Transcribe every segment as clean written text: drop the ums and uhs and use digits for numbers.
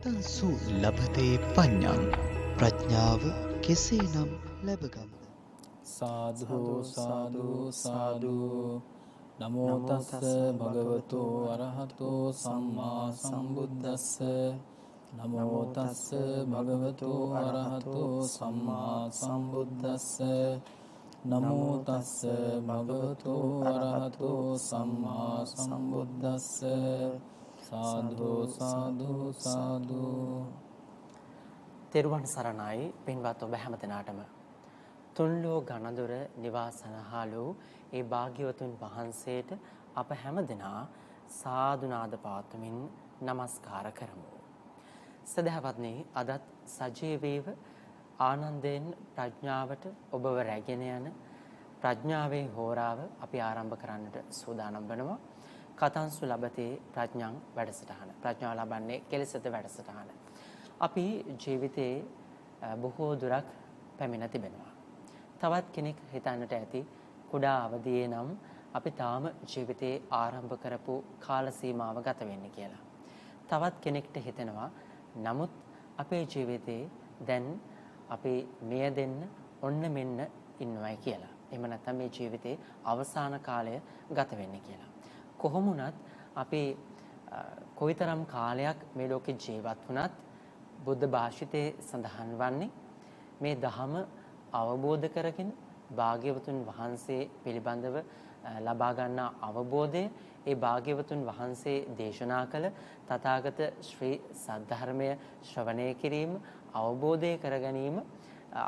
කතන්සු ලබතේ පඤ්ඤං ප්‍රඥාව කෙසේනම් ලැබගම්ද සාදු සාදු සාදු නමෝ තස්ස භගවතු අරහතෝ සම්මා සම්බුද්දස්ස නමෝ තස්ස භගවතු අරහතෝ සම්මා සම්බුද්දස්ස නමෝ තස්ස භගවතු අරහතෝ සම්මා සම්බුද්දස්ස සාදු සාදු සාදු. තෙරුවන් සරණයි පින්වත් ඔබ හැමදෙනාටම. තුන්ලෝ ගණදුර නිවාසනහලු ඒ භාග්‍යවතුන් වහන්සේට අප හැමදෙනා සාදුනාද පාත්වමින් নমස්කාර කරමු. සදහවත්නි, අදත් සජීවීව ආනන්දයෙන් ප්‍රඥාවට ඔබව රැගෙන යන ප්‍රඥාවේ හෝරාව අපි ආරම්භ කරන්නට සූදානම් වෙනවා. කතන්සු ලබතේ ප්‍රඥාං වැඩසටහන. ප්‍රඥාව ලබන්නේ කෙලෙසද වැඩසටහන. අපි ජීවිතේ බොහෝ දුරක් පැමිණ තිබෙනවා. තවත් කෙනෙක් හිතන්නට ඇති කුඩා අවදියේ නම් අපි තාම ජීවිතේ ආරම්භ කරපු කාල සීමාව ගත වෙන්නේ කියලා. තවත් කෙනෙක්ට හිතෙනවා නමුත් අපේ ජීවිතේ දැන් අපි මිය දෙන්න ඔන්න මෙන්න ඉන්නවයි කියලා. එහෙම නැත්නම් මේ ජීවිතේ අවසාන කාලය ගත වෙන්නේ කියලා. කොහොම වුණත් අපි කොයිතරම් කාලයක් මේ ලෝකේ ජීවත් වුණත් බුද්ධ භාෂිතේ සඳහන් වන්නේ මේ ධහම අවබෝධ කරගෙන භාග්‍යවතුන් වහන්සේ පිළිබඳව ලබා ගන්නා අවබෝධය, ඒ භාග්‍යවතුන් වහන්සේ දේශනා කළ තථාගත ශ්‍රී සද්ධර්මය ශ්‍රවණය කිරීම, අවබෝධය කර ගැනීම.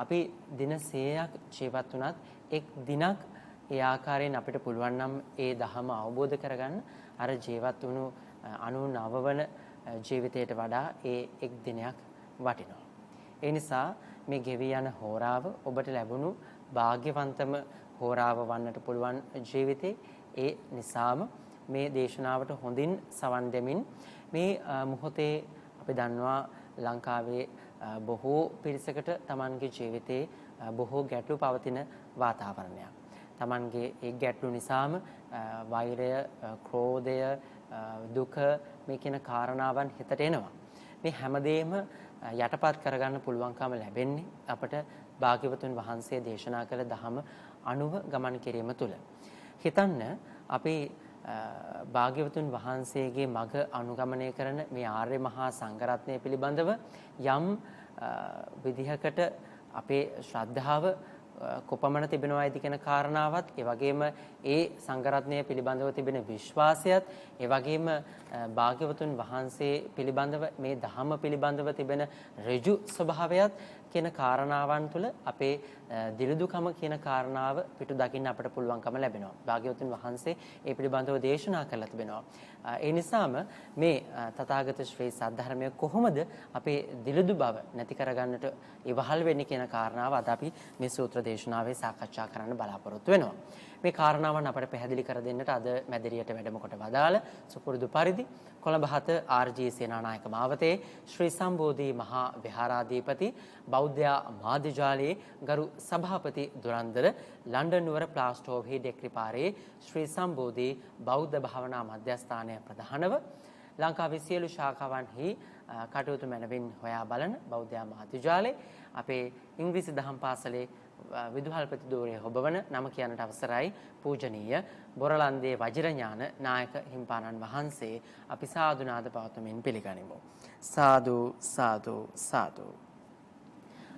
අපි දින 100ක් ජීවත් වුණත් එක් දිනක් ඒ ආකාරයෙන් අපිට පුළුවන් නම් ඒ ධහම අවබෝධ කරගන්න අර ජීවත් වුණු 99 වන ජීවිතයට වඩා ඒ එක් දිනයක් වටිනවා. ඒ නිසා මේ ගෙවි යන හෝරාව ඔබට ලැබුණු වාග්යවන්තම හෝරාව වන්නට පුළුවන් ජීවිතේ. ඒ නිසාම මේ දේශනාවට හොඳින් සවන් දෙමින් මේ මොහොතේ අපි දන්නවා ලංකාවේ බොහෝ පිරිසකට Tamanගේ ජීවිතේ බොහෝ ගැටලු පවතින වාතාවරණයක්. Tamanගේ ඒ ගැටලු නිසාම වෛරය, ක්‍රෝධය, දුක මේ කියන කාරණාවන් හිතට එනවා. මේ හැමදේම යටපත් කරගන්න පුළුවන්කම ලැබෙන්නේ අපට භාග්‍යවතුන් වහන්සේ දේශනා කළ ධහම අනුව ගමන් කිරීම තුළ. හිතන්න අපි භාග්‍යවතුන් වහන්සේගේ මඟ අනුගමනය කරන මේ ආර්ය මහා සංඝරත්නය පිළිබඳව යම් විදිහකට අපේ ශ්‍රද්ධාව කොපමණ තිබෙනවායිද කියන කාරණාවත්, ඒ වගේම ඒ සංඝරත්නය පිළිබඳව තිබෙන විශ්වාසයත්, ඒ වගේම භාග්‍යවතුන් වහන්සේ පිළිබඳව මේ ධහම පිළිබඳව තිබෙන ඍජු ස්වභාවයත් කියන කාරණාවන් තුළ අපේ දිලිදුකම කියන කාරණාව පිටු දකින්න අපට පුළුවන්කම ලැබෙනවා. භාග්‍යවතුන් වහන්සේ ඒ පිළිබඳව දේශනා කරලා තිබෙනවා. ඒ නිසාම මේ තථාගත ශ්‍රී සද්ධර්මය කොහොමද අපේ දිලිදු බව නැති කරගන්නට ඉවහල් වෙන්නේ කියන කාරණාව අද අපි මේ සූත්‍ර දේශනාවේ සාකච්ඡා කරන්න බලාපොරොත්තු වෙනවා. මේ කාරණාවන් අපට පැහැදිලි කර දෙන්නට අද මැදිරියට වැඩම කොට වදාළ සුපුරුදු පරිදි කොළඹ 7 ආර්.ජී. සේනානායක මාවතේ ශ්‍රී සම්බෝධි මහා විහාරාධිපති බෞද්ධ මාධ්‍යාලයේ ගරු සභාපති දුරන්දර ලන්ඩන් නුවර ප්ලාස්ටෝව් ඩෙක්රිපාරේ ශ්‍රී සම්බෝධි බෞද්ධ භාවනා මධ්‍යස්ථානය ප්‍රධානව ලංකාවේ සියලු ශාඛාවන්හි කටයුතු මැනවින් හොයා බලන බෞද්ධ මාධ්‍යාලයේ අපේ ඉංග්‍රීසි දහම් පාසලේ විදුහල්පති ධූරයේ හොබවන නම කියන්නට අවසරයි පූජනීය බොරලන්දේ වජිරඥාන නායක හිම්පාණන් වහන්සේ අපි සාදුනාද පවත්වමින් පිළිගනිමු. සාදු සාදු සාදු.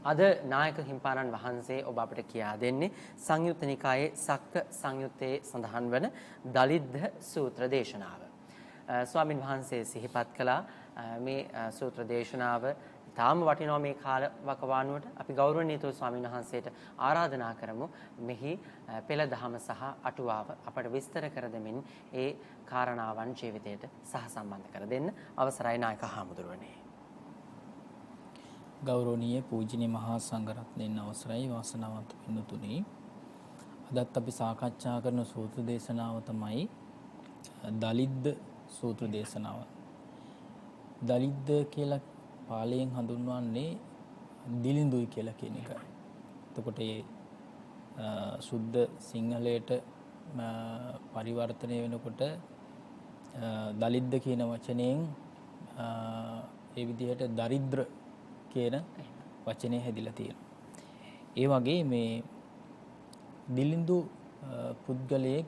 අද නායක හිම්පාණන් වහන්සේ ඔබ අපට කියා දෙන්නේ සංයුත්ත නිකායේ සක්ක සංයුත්තේ සඳහන් වන දලිද්ද සූත්‍ර දේශනාව. ස්වාමින් වහන්සේ සිහිපත් කළා මේ සූත්‍ර දේශනාව තාම වටිනවා මේ කාල වකවානුවට. අපි ගෞරවනීය ස්වාමීන් වහන්සේට ආරාධනා කරමු මෙහි පෙළ දහම සහ අටුවාව අපට විස්තර කර දෙමින් ඒ කාරණාවන් ජීවිතයට සහසම්බන්ධ කර දෙන්න. අවසරයි නායක හාමුදුරුවනේ. ගෞරවනීය පූජනීය මහා සංඝරත්නයන් අවසරයි වාසනාවන්ත පින්තුනි. අදත් අපි සාකච්ඡා කරන සූත්‍ර දේශනාව තමයි දලිද්ද සූත්‍ර දේශනාව. දලිද්ද කියලා පාලියෙන් හඳුන්වන්නේ දිලිඳුයි කියලා කියන එකයි. එතකොට මේ සුද්ධ සිංහලයට පරිවර්තනය වෙනකොට දලිද්ද කියන වචනයෙන් ඒ විදිහට දරිද්‍ර කියන වචනේ හැදිලා තියෙනවා. ඒ වගේ මේ දිලිඳු පුද්ගලයෙක්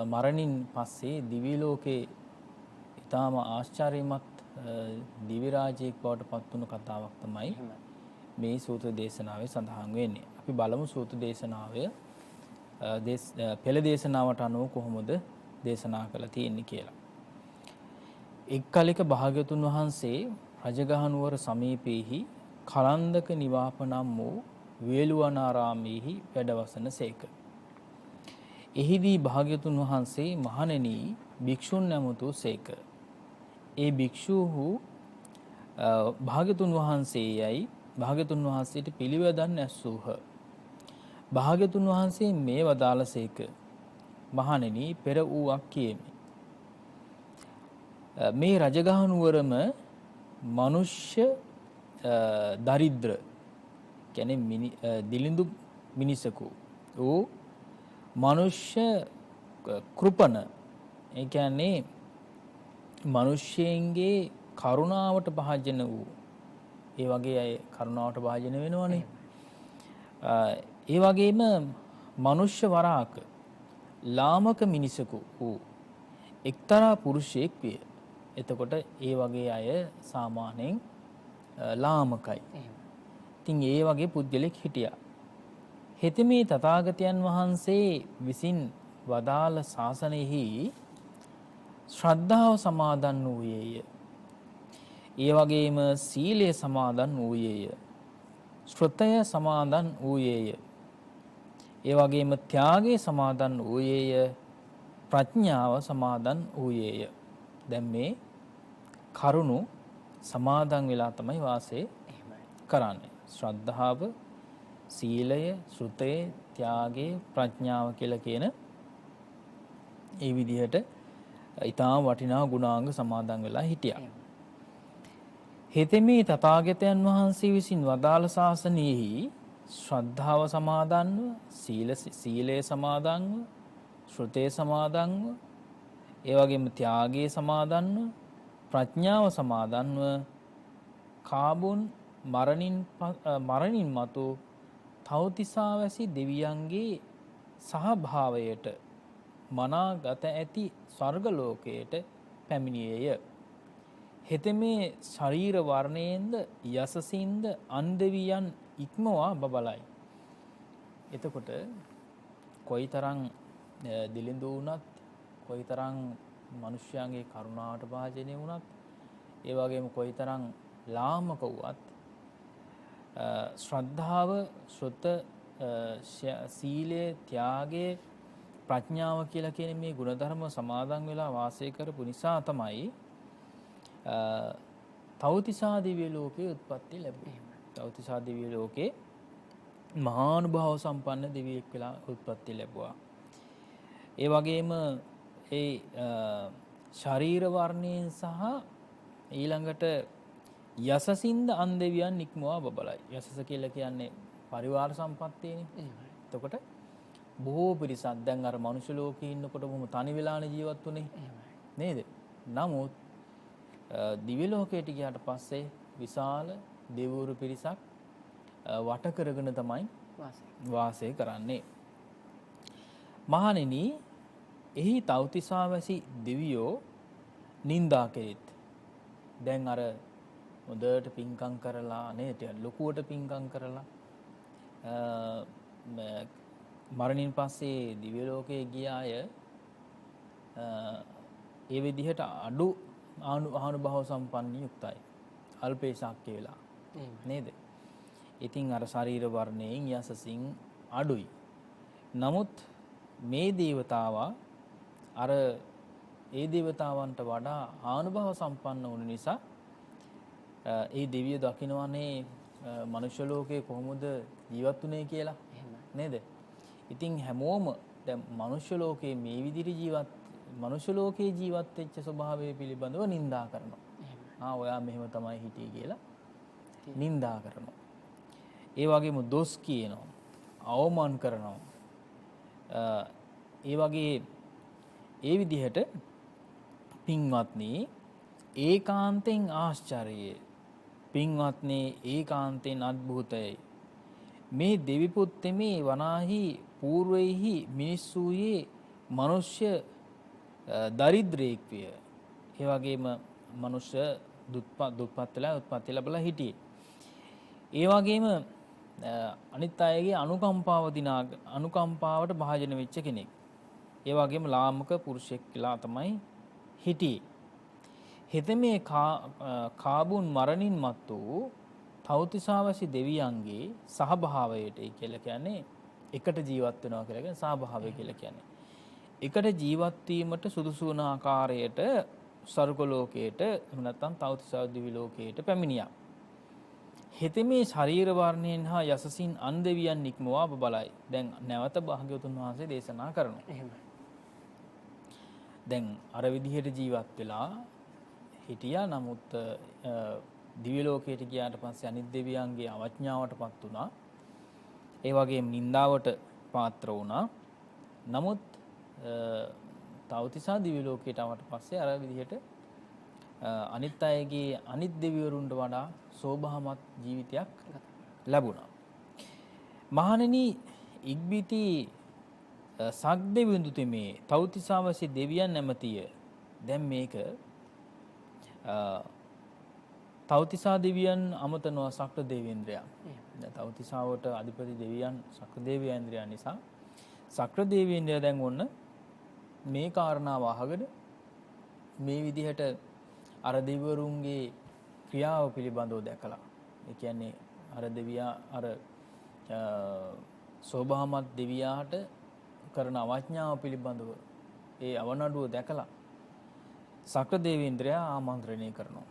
මරණින් පස්සේ දිවි ලෝකේ ඊටාම ආශ්චර්යමත් දිවි රාජ්‍යයක් බවට පත් වුණු කතාවක් තමයි මේ සූත්‍ර දේශනාවේ සඳහන් වෙන්නේ. අපි බලමු සූත්‍ර දේශනාවේ පෙළ දේශනාවට අනුව කොහොමද දේශනා කළා තියෙන්නේ කියලා. එක් කලෙක භාග්‍යවතුන් වහන්සේ රජගහ නුවර සමීපයේහි කලන්දක නිවාප නම් වූ වේළුවනාරාමයේහි වැඩවසන සේක. එහිදී භාග්‍යවතුන් වහන්සේ මහණෙනි භික්ෂුන් නැමතු සේක. ඒ භික්ෂූහු භාග්‍යවතුන් වහන්සේයයි භාග්‍යවතුන් වහන්සේට පිළිවෙදන් ඇස්සූහ. භාග්‍යවතුන් වහන්සේ මේ වදාළසේක. මහණෙනි පෙර වූවක් කියමි. මේ රජගහ නුවරම මනුෂ්‍ය දරිද්‍ර කියන්නේ දිලිඳු මිනිසකු වූ මනුෂ්‍ය කෘපණ ඒ කියන්නේ මිනිස්යන්ගේ කරුණාවට භාජන වූ ඒ වගේ අය කරුණාවට භාජන වෙනවනේ. ඒ වගේම මනුෂ්‍ය වරාක ලාමක මිනිසකු වූ එක්තරා පුරුෂයෙක් විය. එතකොට ඒ වගේ අය සාමාන්‍යයෙන් ලාමකයි. ඉතින් ඒ වගේ පුද්ගලෙක් හිටියා. හෙතෙමේ තථාගතයන් වහන්සේ විසින් වදාළ ශාසනයෙහි ශ්‍රද්ධාව සමාදන් වූයේය. ඒ වගේම සීලය සමාදන් වූයේය. ශ්‍රතය සමාදන් වූයේය. ඒ වගේම ත්‍යාගය සමාදන් වූයේය. ප්‍රඥාව සමාදන් වූයේය. දැන් මේ කරුණු සමාදන් වෙලා තමයි වාසය කරන්නේ. ශ්‍රද්ධාව, සීලය, ශ්‍රුතය, ත්‍යාගය, ප්‍රඥාව කියලා කියන ඒ විදිහට ඊටාම වටිනා ගුණාංග සමාදන් වෙලා හිටියා. හෙතෙමේ තථාගතයන් වහන්සේ විසින් වදාළ ශාසනයෙහි ශ්‍රද්ධාව සමාදන්ව, සීලය සමාදන්ව, ශ්‍රුතේ සමාදන්ව, ඒ වගේම ත්‍යාගයේ සමාදන්ව, ප්‍රඥාව සමාදන්ව කාබුන් මරණින් මතු තවතිසාවැසි දෙවියන්ගේ සහභාවයට මනාගත ඇති ස්වර්ග ලෝකයට පැමිණියේය. හෙතෙමේ ශරීර වර්ණයෙන්ද යසසින්ද අන් දෙවියන් ඉක්මවා බබලයි. එතකොට කොයිතරම් දිලිඳු වුණත්, කොයිතරම් මිනිස්යාගේ කරුණාවට භාජනය වුණත්, ඒ වගේම කොයිතරම් ලාමක වුවත් ශ්‍රද්ධාව, ශ්‍රුත, සීලය, ත්‍යාගය, ප්‍රඥාව කියලා කියන මේ ගුණධර්ම සමාදන් වෙලා වාසය කරපු නිසා තමයි තවතිසා දිව්‍ය ලෝකයේ උත්පත්ති ලැබුණේ. තවතිසා දිව්‍ය ලෝකේ මහානුභාව සම්පන්න දෙවියෙක් වෙලා උත්පත්ති ලැබුවා. ඒ වගේම ඒ ශරීර වර්ණයෙන් සහ ඊළඟට යසසින්ද අන් දෙවියන් ඉක්මවා බබලයි. යසස කියලා කියන්නේ පරිවාර සම්පත්තියනේ. එතකොට බොහෝ පිරිසක් දැන් අර මනුෂ්‍ය ලෝකේ ඉන්නකොට බොහොම තනි වෙලානේ ජීවත් වුනේ නේද? නමුත් දිව්‍ය ලෝකයට ගියාට පස්සේ විශාල දෙවිවරු පිරිසක් වට කරගෙන තමයි වාසය කරන්නේ. මහණෙනි, එහි තවතිසාවැසි දෙවියෝ නින්දා කෙරෙත්. දැන් අර හොඳට පින්කම් කරලා නේද? ලොකුවට පින්කම් කරලා මරණින් පස්සේ දිව්‍ය ලෝකයේ ගිය අය ඒ විදිහට අඩු ආනුභාව සම්පන්න යුක්තයි. අල්පේශාක්‍ය වෙලා නේද? ඉතින් අර ශරීර වර්ණයෙන් යසසින් අඩුයි. නමුත් මේ දේවතාවා අර ඒ දේවතාවන්ට වඩා ආනුභාව සම්පන්න වුණ නිසා ඒ දෙවියෝ දකින්නවනේ මනුෂ්‍ය ලෝකේ කොහොමද ජීවත් වුනේ කියලා නේද? ඉතින් හැමෝම දැන් මනුෂ්‍ය ලෝකේ මේ විදිහට මනුෂ්‍ය ලෝකේ ජීවත් වෙච්ච ස්වභාවය පිළිබඳව නිඳා කරනවා. ඔයා මෙහෙම තමයි හිටියේ කියලා නිඳා කරනවා. ඒ වගේම දොස් කියනවා, අවමාන කරනවා. ඒ වගේ ඒ විදිහට පින්වත්නි ඒකාන්තෙන් ආශ්චර්යය පින්වත්නි ඒකාන්තෙන් අద్භූතයි මේ දෙවි පුත්තේ වනාහි పూర్වෙහි මිනිස්සුයේ මනුෂ්‍ය දරිද්‍රයෙක් විය. ඒ වගේම මනුෂ්‍ය දුප්පත් වෙලා උත්පත්ති ලැබලා හිටියේ. ඒ වගේම අනිත් අයගේ අනුකම්පාවට භාජන වෙච්ච කෙනෙක්. ඒ වගේම ලාමක පුරුෂයෙක් කියලා තමයි හිටියේ. හෙතෙමේ කාබුන් මරණින් මතු තවතිසාවසි දෙවියන්ගේ සහභාවයට කියලා කියන්නේ එකට ජීවත් වෙනවා කියලා කියන්නේ සහභාවය කියලා කියන්නේ. එකට ජීවත් වීමට සුදුසු වන ආකාරයට ස්වර්ග ලෝකයට එහෙම නැත්නම් තවතිසා දිවි ලෝකයට පැමිණියා. හෙතෙමේ ශරීර වර්ණයෙන් හා යසසින් අන් දෙවියන් නික්මවා බලයි. දැන් නැවත භාග්‍යවතුන් වහන්සේ දේශනා කරනවා. එහෙමයි. දැන් අර විදිහට ජීවත් වෙලා හිටියා. නමුත් දිව්‍ය ලෝකයට ගියාට පස්සේ අනිත් දෙවියන්ගේ අවඥාවටපත් වුණා. ඒ වගේම නින්දාවට පාත්‍ර වුණා. නමුත් තවතිසා දිව්‍ය ලෝකයට ආවට පස්සේ අර විදිහට අනිත් අයගේ අනිත් දෙවිවරුන්ට වඩා සෝභාමත් ජීවිතයක් ලැබුණා. මහණෙනි ඉක්බිති සග්දෙවිඳු තෙමේ තවතිසාවසි දෙවියන් නැමතිය. දැන් මේක තවතිසා දෙවියන් අමතනවා සක්‍ර දේවේන්ද්‍රයා. දැන් තවතිසාවට අධිපති දෙවියන් සක්‍ර දේවේන්ද්‍රයා නිසා සක්‍ර දේවේන්ද්‍රයා දැන් ඔන්න මේ කාරණාව අහගෙන මේ විදිහට අර දෙවිවරුන්ගේ ක්‍රියාව පිළිබඳව දැකලා ඒ කියන්නේ අර දෙවියා අර සෝභාමත් දෙවියාට කරන අවඥාව පිළිබඳව ඒ අවනඩුව දැකලා සක්‍ර දේවේන්ද්‍රයා ආමන්ත්‍රණය කරනවා.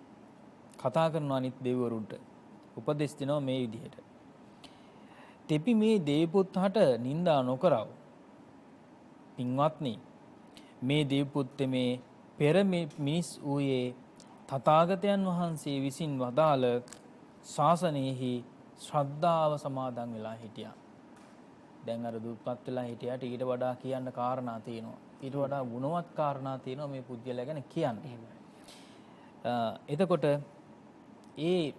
කතා කරනවා අනිත් දෙවිවරුන්ට උපදෙස් දෙනවා මේ විදිහට. තෙපි මේ දේවපුත්හට නිନ୍ଦා නොකරව. පින්වත්නි මේ දේවපුත්තේ මේ පෙර මිනිස් වූයේ තථාගතයන් වහන්සේ විසින් වදාළ ශාසනයෙහි ශ්‍රද්ධාව සමාදන් වෙලා හිටියා. දැන් අර දුප්පත් වෙලා හිටියාට ඊට වඩා කියන්න කාරණා තියෙනවා. ඊට වඩා ගුණවත් කාරණා තියෙනවා මේ පුද්ගලයා ගැන කියන්න. එතකොට ඒ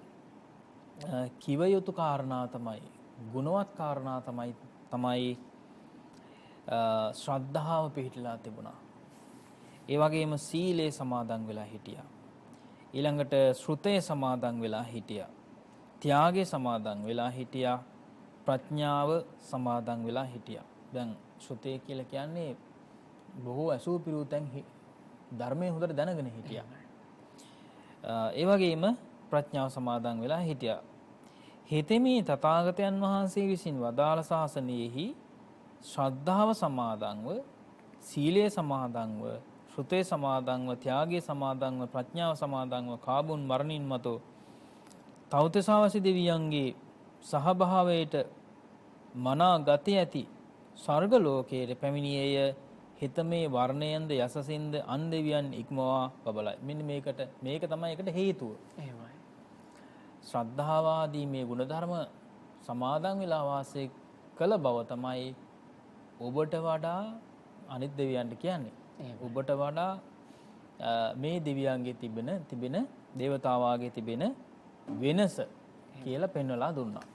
කිව යුතු කාරණා තමයි ගුණවත් කාරණා තමයි ශ්‍රද්ධාව පිහිටලා තිබුණා. ඒ වගේම සීලේ සමාදන් වෙලා හිටියා. ඊළඟට ශ්‍රුතේ සමාදන් වෙලා හිටියා. ත්‍යාගයේ සමාදන් වෙලා හිටියා. ප්‍රඥාව සමාදන් වෙලා හිටියා. දැන් ශ්‍රුතේ කියලා කියන්නේ බොහෝ අසූ පිරුතෙන් ධර්මයේ හොඳට දැනගෙන හිටියා. ඒ වගේම ප්‍රඥාව සමාදන් වෙලා හිටියා. හෙතෙමේ තථාගතයන් වහන්සේ විසින් වදාළ ශාසනයෙහි ශ්‍රද්ධාව සමාදන්ව, සීලය සමාදන්ව, ශ්‍රුතේ සමාදන්ව, ත්‍යාගයේ සමාදන්ව, ප්‍රඥාව සමාදන්ව කාබුන් මරණින් මතු තවතිසාවසි දෙවියන්ගේ සහභාවයට මනා ගති ඇති ස්වර්ග ලෝකයේ පැමිණියේය. හිතමේ වර්ණයෙන්ද යසසින්ද අන් දෙවියන් ඉක්මවා බබලයි. මෙන්න මේක තමයි ඒකට හේතුව. එහෙමයි. ශ්‍රද්ධාවාදී මේ ගුණධර්ම සමාදන් වෙලා වාසය කළ බව තමයි ඔබට වඩා අනිත් දෙවියන්ට කියන්නේ. ඔබට වඩා මේ දෙවියන්ගේ තිබෙන දේවතාවාගේ තිබෙන වෙනස කියලා පෙන්වලා දුන්නා.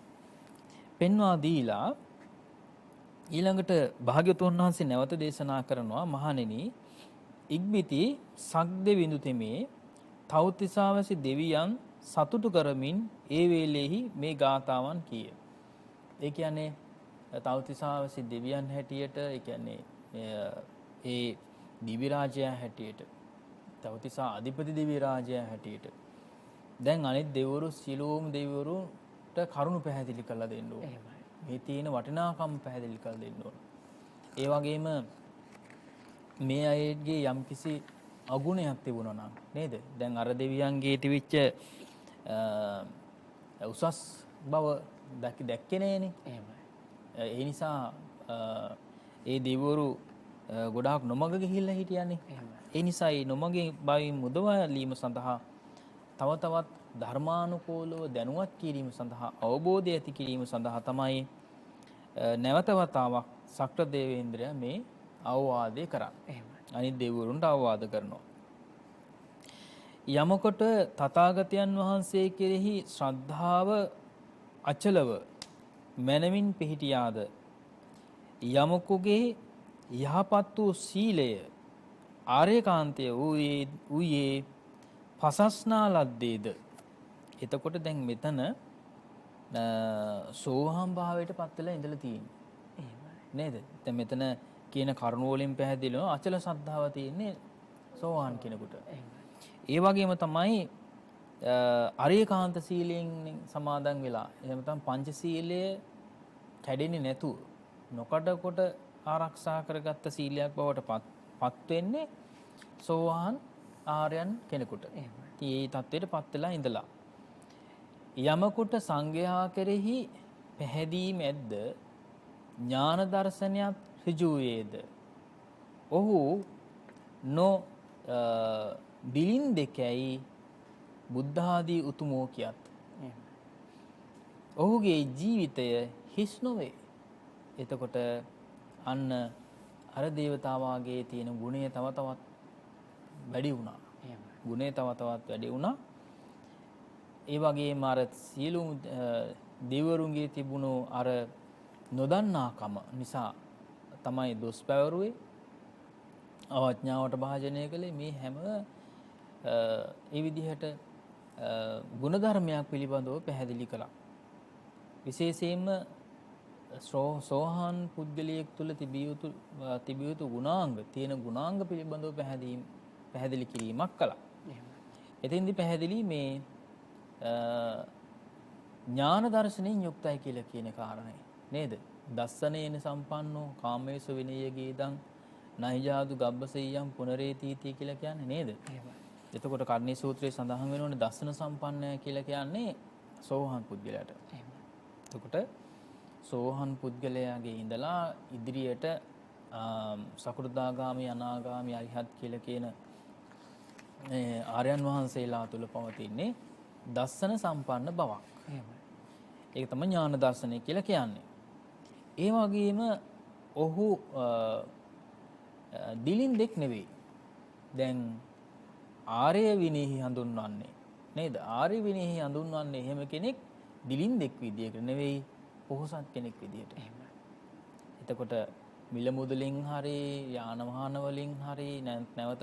පෙන්වා දීලා ඊළඟට භාග්‍යවතුන් වහන්සේ නැවත දේශනා කරනවා මහණෙනි ඉක්බිති සග්දෙවිඳු තෙමේ තවතිසාවසි දෙවියන් සතුටු කරමින් ඒ වේලෙහි මේ ගාථාවන් කීය. ඒ කියන්නේ තවතිසාවසි දෙවියන් හැටියට ඒ කියන්නේ ඒ දිවි රාජයා හැටියට තවතිසා අධිපති දිවි රාජයා හැටියට දැන් අනිත් දෙවිවරු සියලුම දෙවිවරුන්ට කරුණු පැහැදිලි කරලා දෙන්න ඕනේ. මේ තියෙන වටිනාකම් පැහැදිලි කරලා දෙන්න ඕනේ. ඒ වගේම මේ අයගේ යම්කිසි අගුණයක් තිබුණා නම් නේද? දැන් අර දෙවියන්ගේ තිබිච්ච උසස් බව දැක්කේ නෑනේ. එහෙමයි. ඒ නිසා ඒ දෙවිවරු ගොඩාක් නොමග ගිහිල්ලා හිටියන්නේ. ඒ නිසා මේ නොමගේ බවින් මුදවාලීම සඳහා තව තවත් ධර්මානුකූලව දැනුවත් කිරීම සඳහා අවබෝධය ඇති කිරීම සඳහා තමයි නැවත වතාවක් සක්‍ර දේවේන්ද්‍රයා මේ අවවාදය කරන්නේ. අනිත් දෙවිවරුන්ට අවවාද කරනවා. යමකොට තථාගතයන් වහන්සේ කෙරෙහි ශ්‍රද්ධාව අචලව මනමින් පිහිටියාද යමකුගේ යහපත් වූ සීලය ආර්යකාන්තය වූයේ පසස්නා ලද්දේද. එතකොට දැන් මෙතන සෝහම් භාවයට පත් වෙලා ඉඳලා තියෙන්නේ. නේද? දැන් මෙතන කියන කරුණ වලින් පැහැදිලිව අචල ශ්‍රද්ධාව තියෙන්නේ සෝවාන් කෙනෙකුට. ඒ වගේම තමයි ආර්යකාන්ත සීලයෙන් සමාදන් වෙලා එහෙම තමයි පංචශීලය කැඩෙන්නේ නැතුව නොකඩකොට ආරක්ෂා කරගත්ත සීලයක් බවට පත් වෙන්නේ සෝවාන් ආර්යයන් කෙනෙකුට. ඉතින් මේ தത്വෙට පත් වෙලා ඉඳලා යමකුට සංඝයා කෙරෙහි පැහැදීම ඇද්ද ඥාන දර්ශනයත් ඍජුවේද ඔහු දිලින් දෙකයි බුද්ධ ආදී උතුමෝ කියත්. ඔහුගේ ජීවිතය හිස් නොවේ. එතකොට අන්න අර දේවතාවාගේ තියෙන ගුණය තව තවත් වැඩි වුණා. ගුණය තව තවත් වැඩි වුණා. ඒ වගේම අර සියලුම දෙවිවරුන්ගේ තිබුණු අර නොදන්නාකම නිසා තමයි දොස් පැවරුවේ. අවඥාවට භාජනය කළේ මේ හැම ඒ විදිහට ගුණධර්මයක් පිළිබඳව පැහැදිලි කළා. විශේෂයෙන්ම සෝහන් පුද්ගලයෙක් තුළ තිබිය යුතු ගුණාංග තියෙන ගුණාංග පිළිබඳව පැහැදිලි කිරීමක් කළා. එතෙන්දී පැහැදිලි මේ ඥාන දර්ශනයෙන් යුක්තයි කියලා කියන කාරණය නේද? දස්සනේන සම්පන්නෝ කාමේසු විනයගේදං නයිජාදු ගබ්බසෙය්‍යම් පුනරේතීති කියලා කියන්නේ නේද? එතකොට කර්ණී සූත්‍රයේ සඳහන් වෙනවනේ දස්සන සම්පන්නය කියලා කියන්නේ සෝහන් පුද්ගලයාට. එතකොට සෝහන් පුද්ගලයාගේ ඉඳලා ඉදිරියට සකෘදාගාමි අනාගාමි අරිහත් කියලා කියන ආර්යයන් වහන්සේලා තුල පවතින්නේ දස්සන සම්පන්න බවක්. ඒක තමයි ඥාන දර්ශනය කියලා කියන්නේ. ඒ වගේම ඔහු දිලින් දෙක් නෙවෙයි. දැන් ආර්ය විනයෙහි හඳුන්වන්නේ නේද? ආර්ය විනයෙහි හඳුන්වන්නේ එහෙම කෙනෙක් දිලින් දෙක් විදියට නෙවෙයි, පොහොසත් කෙනෙක් විදියට. එතකොට මිල මුදලින් හරි යාන වාහන වලින් හරි නැවත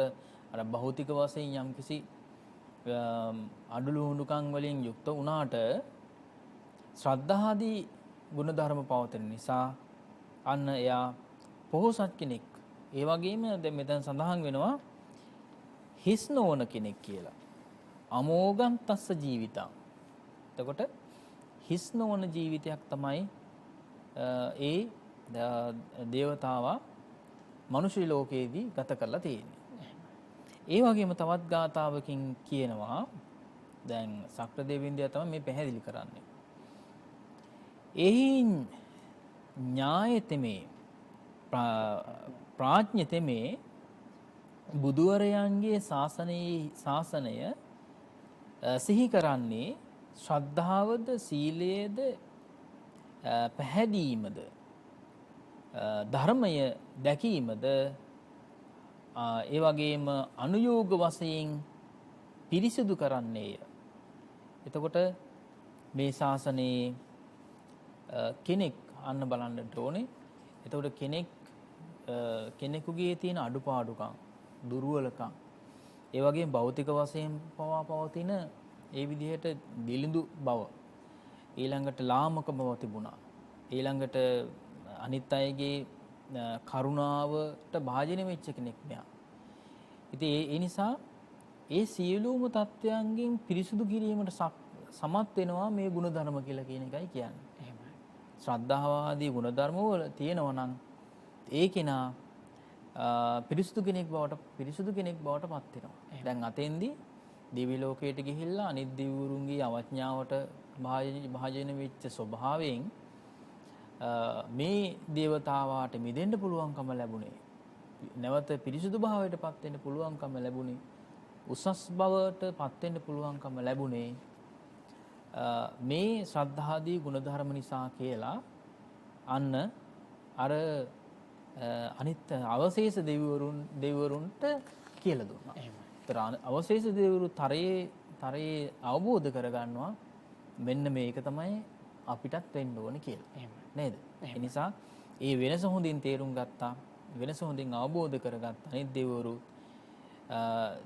අර භෞතික වශයෙන් යම්කිසි අඩලු හුඬුකම් වලින් යුක්ත වුණාට ශ්‍රද්ධාදී ගුණධර්ම පවතින නිසා අන්න එයා පොහොසත් කෙනෙක්. ඒ වගේම දැන් මෙතන සඳහන් වෙනවා හිස් නොවන කෙනෙක් කියලා. අමෝගං තස්ස ජීවිතං. එතකොට හිස් නොවන ජීවිතයක් තමයි ඒ දේවතාවා මනුෂ්‍ය ලෝකයේදී ගත කරලා තියෙන්නේ. ඒ වගේම තවත් ගාථාවකින් කියනවා දැන් සක්‍ර දෙවියන්දියා තමයි මේ පැහැදිලි කරන්නේ. එහි ඥායතමේ ප්‍රාඥතමේ බුදුවරයන්ගේ ශාසනය සිහි කරන්නේ ශ්‍රද්ධාවද සීලයේද පැහැදීමද ධර්මය දැකීමද ඒ වගේම අනුയോഗ වශයෙන් පිරිසිදු කරන්නේය. එතකොට මේ ශාසනයේ කෙනෙක් අන්න බලන්න ඕනේ. එතකොට කෙනෙකුගේ තියෙන අඩුපාඩුකම්, දුර්වලකම්, ඒ වගේම භෞතික වශයෙන් පවතින ඒ විදිහට දිලිඳු බව, ඊළඟට ලාමක බව තිබුණා. ඊළඟට අනිත් අයගේ කරුණාවට භාජනය වෙච්ච කෙනෙක් මෙයා. ඉතින් ඒ නිසා ඒ සියලුම තත්වයන්ගෙන් පිරිසුදු කිරීමට සමත් වෙනවා මේ ගුණධර්ම කියලා කියන එකයි කියන්නේ. එහෙමයි. ශ්‍රද්ධාවාදී ගුණධර්ම වල තියෙනවා නම් ඒ කෙනා පිරිසුදු කෙනෙක් බවට පත් වෙනවා. දැන් අතෙන්දී දිවි ලෝකයට ගිහිල්ලා අනිත් දිවුරුන්ගේ අවඥාවට භාජනය වෙච්ච ස්වභාවයෙන් මේ දේවතාවාට මිදෙන්න පුළුවන්කම ලැබුණේ. නැවත පිරිසුදු භාවයට පත් වෙන්න පුළුවන්කම ලැබුණේ. උසස් බවට පත් වෙන්න පුළුවන්කම ලැබුණේ මේ ශ්‍රද්ධාදී ගුණධර්ම නිසා කියලා අන්න අර අනිත් අවශේෂ දෙවිවරුන්ට කියලා දුන්නා. අවශේෂ දෙවිවරු තරයේ අවබෝධ කරගන්නවා මෙන්න මේක තමයි අපිටත් වෙන්න ඕනේ කියලා. නේද? ඒ නිසා ඒ වෙනස හොඳින් තේරුම් ගත්තා, වෙනස හොඳින් අවබෝධ කරගත්තා. අනිත්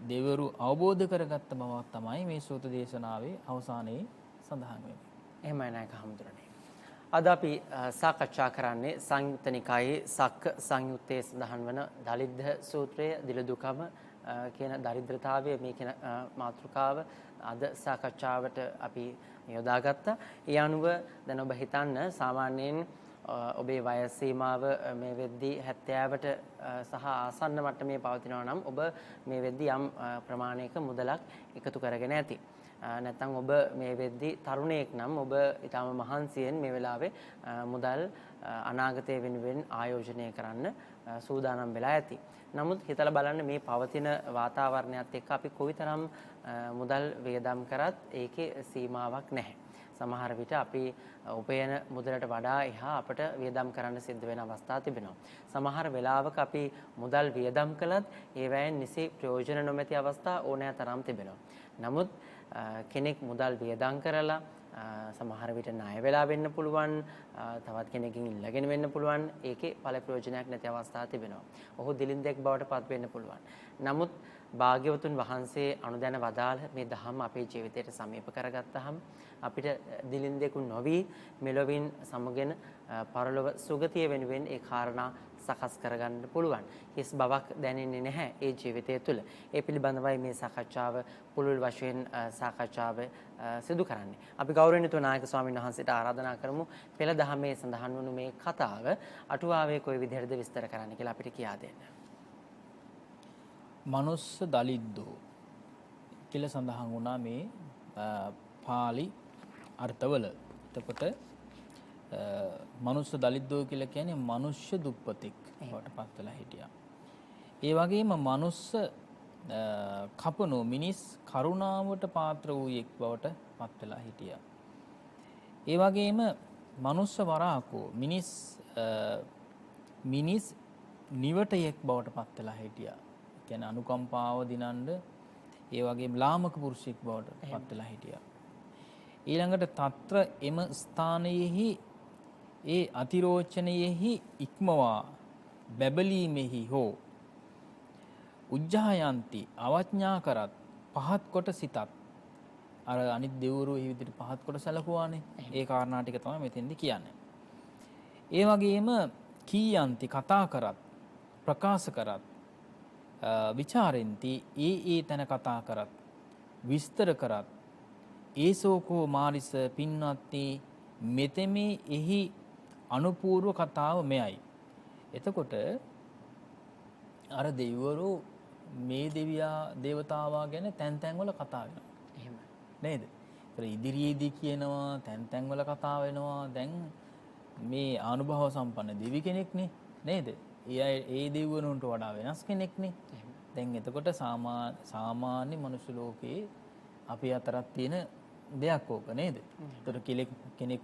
දෙවිවරු අවබෝධ කරගත්ත බවක් තමයි මේ සූත්‍ර දේශනාවේ අවසානයේ සඳහන් වෙන්නේ. එහෙමයි නායක හඳුරන්නේ. අද අපි සාකච්ඡා කරන්නේ සංයුත්ත නිකායේ සක්ක සංයුත්තේ සඳහන් වන දලිද්ද සූත්‍රයේ දිලදුකම කියන දරිද්‍රතාවය මේ කියන මාතෘකාව අද සාකච්ඡාවට අපි යොදාගත්තා. ඒ අනුව දැන් ඔබ හිතන්න සාමාන්‍යයෙන් ඔබේ වයස් සීමාව මේ වෙද්දී 70ට සහ ආසන්න මට්ටමේ පවතිනවා නම් ඔබ මේ වෙද්දී යම් ප්‍රමාණයක මුදලක් එකතු කරගෙන ඇති. නැත්නම් ඔබ මේ වෙද්දී තරුණයෙක් නම් ඔබ ඊටම මහන්සියෙන් මේ වෙලාවේ මුදල් අනාගතය වෙනුවෙන් ආයෝජනය කරන්න සූදානම් වෙලා ඇති. නමුත් හිතලා බලන්න මේ පවතින වාතාවරණයත් එක්ක අපි කොයිතරම් මුදල් වියදම් කරත් ඒකේ සීමාවක් නැහැ. සමහර විට අපි උපයන මුදලට වඩා එහා අපට වියදම් කරන්න සිද්ධ වෙන අවස්ථා තිබෙනවා. සමහර වෙලාවක අපි මුදල් වියදම් කළත් ඒවැයෙන් නිසි ප්‍රයෝජන නොමැති අවස්ථා ඕනෑ තරම් තිබෙනවා. නමුත් කෙනෙක් මුදල් වියදම් කරලා සමහර විට ණය වෙලා වෙන්න පුළුවන්, තවත් කෙනකින් ඉල්ලගෙන වෙන්න පුළුවන්. ඒකේ ඵල ප්‍රයෝජනයක් නැති අවස්ථා තිබෙනවා. ඔහු දිලින්දෙක් බවට පත් වෙන්න පුළුවන්. නමුත් භාග්‍යවතුන් වහන්සේ අනුදැන වදාළ මේ ධර්ම අපේ ජීවිතයට සමීප කරගත්තාම අපිට දිලින්දෙකු නොවි මෙලොවින් සමගෙන පරලොව සුගතිය වෙනුවෙන් ඒ කාරණා සකස් කරගන්න පුළුවන්. හිස් බවක් දැනෙන්නේ නැහැ ඒ ජීවිතය තුළ. ඒ පිළිබඳවයි මේ සාකච්ඡාව පුළුල් වශයෙන් සාකච්ඡාව සිදු කරන්නේ. අපි ගෞරවනීය නායක ස්වාමීන් වහන්සේට ආරාධනා කරමු පෙළ දහමේ සඳහන් වුණු මේ කතාව අටුවාවේ කොයි විදිහටද විස්තර කරන්න කියලා අපිට කියා දෙන්න. මනුස්ස දලිද්දෝ කියලා සඳහන් වුණා මේ පාලි අර්ථවල. එතකොට මනුස්ස දලිද්දෝ කියලා කියන්නේ මනුෂ්‍ය දුප්පතෙක් බවට පත් වෙලා හිටියා. ඒ වගේම මනුස්ස කපනෝ මිනිස් කරුණාවට පාත්‍ර වූයෙක් බවට පත් වෙලා හිටියා. ඒ වගේම මනුස්ස වරාකෝ මිනිස් නිවටයෙක් බවට පත් වෙලා හිටියා. කියන්නේ අනුකම්පාව දිනන්න ඒ වගේම ලාමක පුරුෂයෙක් බවට පත් වෙලා හිටියා. ඊළඟට తත්‍ර එම ස්ථානයෙහි ඒ අතිරෝචනයෙහි ඉක්මවා බැබලීමෙහි හෝ උජ්ජායන්ති අවඥා කරත් පහත් කොට සිතත් අර අනිත් දෙවරු මේ විදිහට පහත් කොට සැලකුවානේ. ඒ කාරණා ටික තමයි මෙතෙන්දි කියන්නේ. ඒ වගේම කීයන්ති කතා කරත් ප්‍රකාශ කරත් විචාරෙන්ති ඒ තැන කතා කරත් විස්තර කරත් ඒසෝකෝ මාරිස පින්වත්නි මෙතෙමේ එහි අනුපූර්ව කතාව මෙයයි. එතකොට අර දෙවිවරු මේ දේවතාවා ගැන තැන් තැන් වල කතා වෙනවා. එහෙම නේද? ඒතර ඉදිරියේදී කියනවා තැන් තැන් වල කතා වෙනවා. දැන් මේ ආනුභව සම්පන්න දෙවි කෙනෙක්නේ නේද? ඒ දෙවිවරුන්ට වඩා වෙනස් කෙනෙක්නේ. දැන් එතකොට සාමාන්‍ය මනුෂ්‍ය ලෝකේ අපි අතරක් තියෙන දෙයක් ඕක නේද? ඒතර කෙනෙක්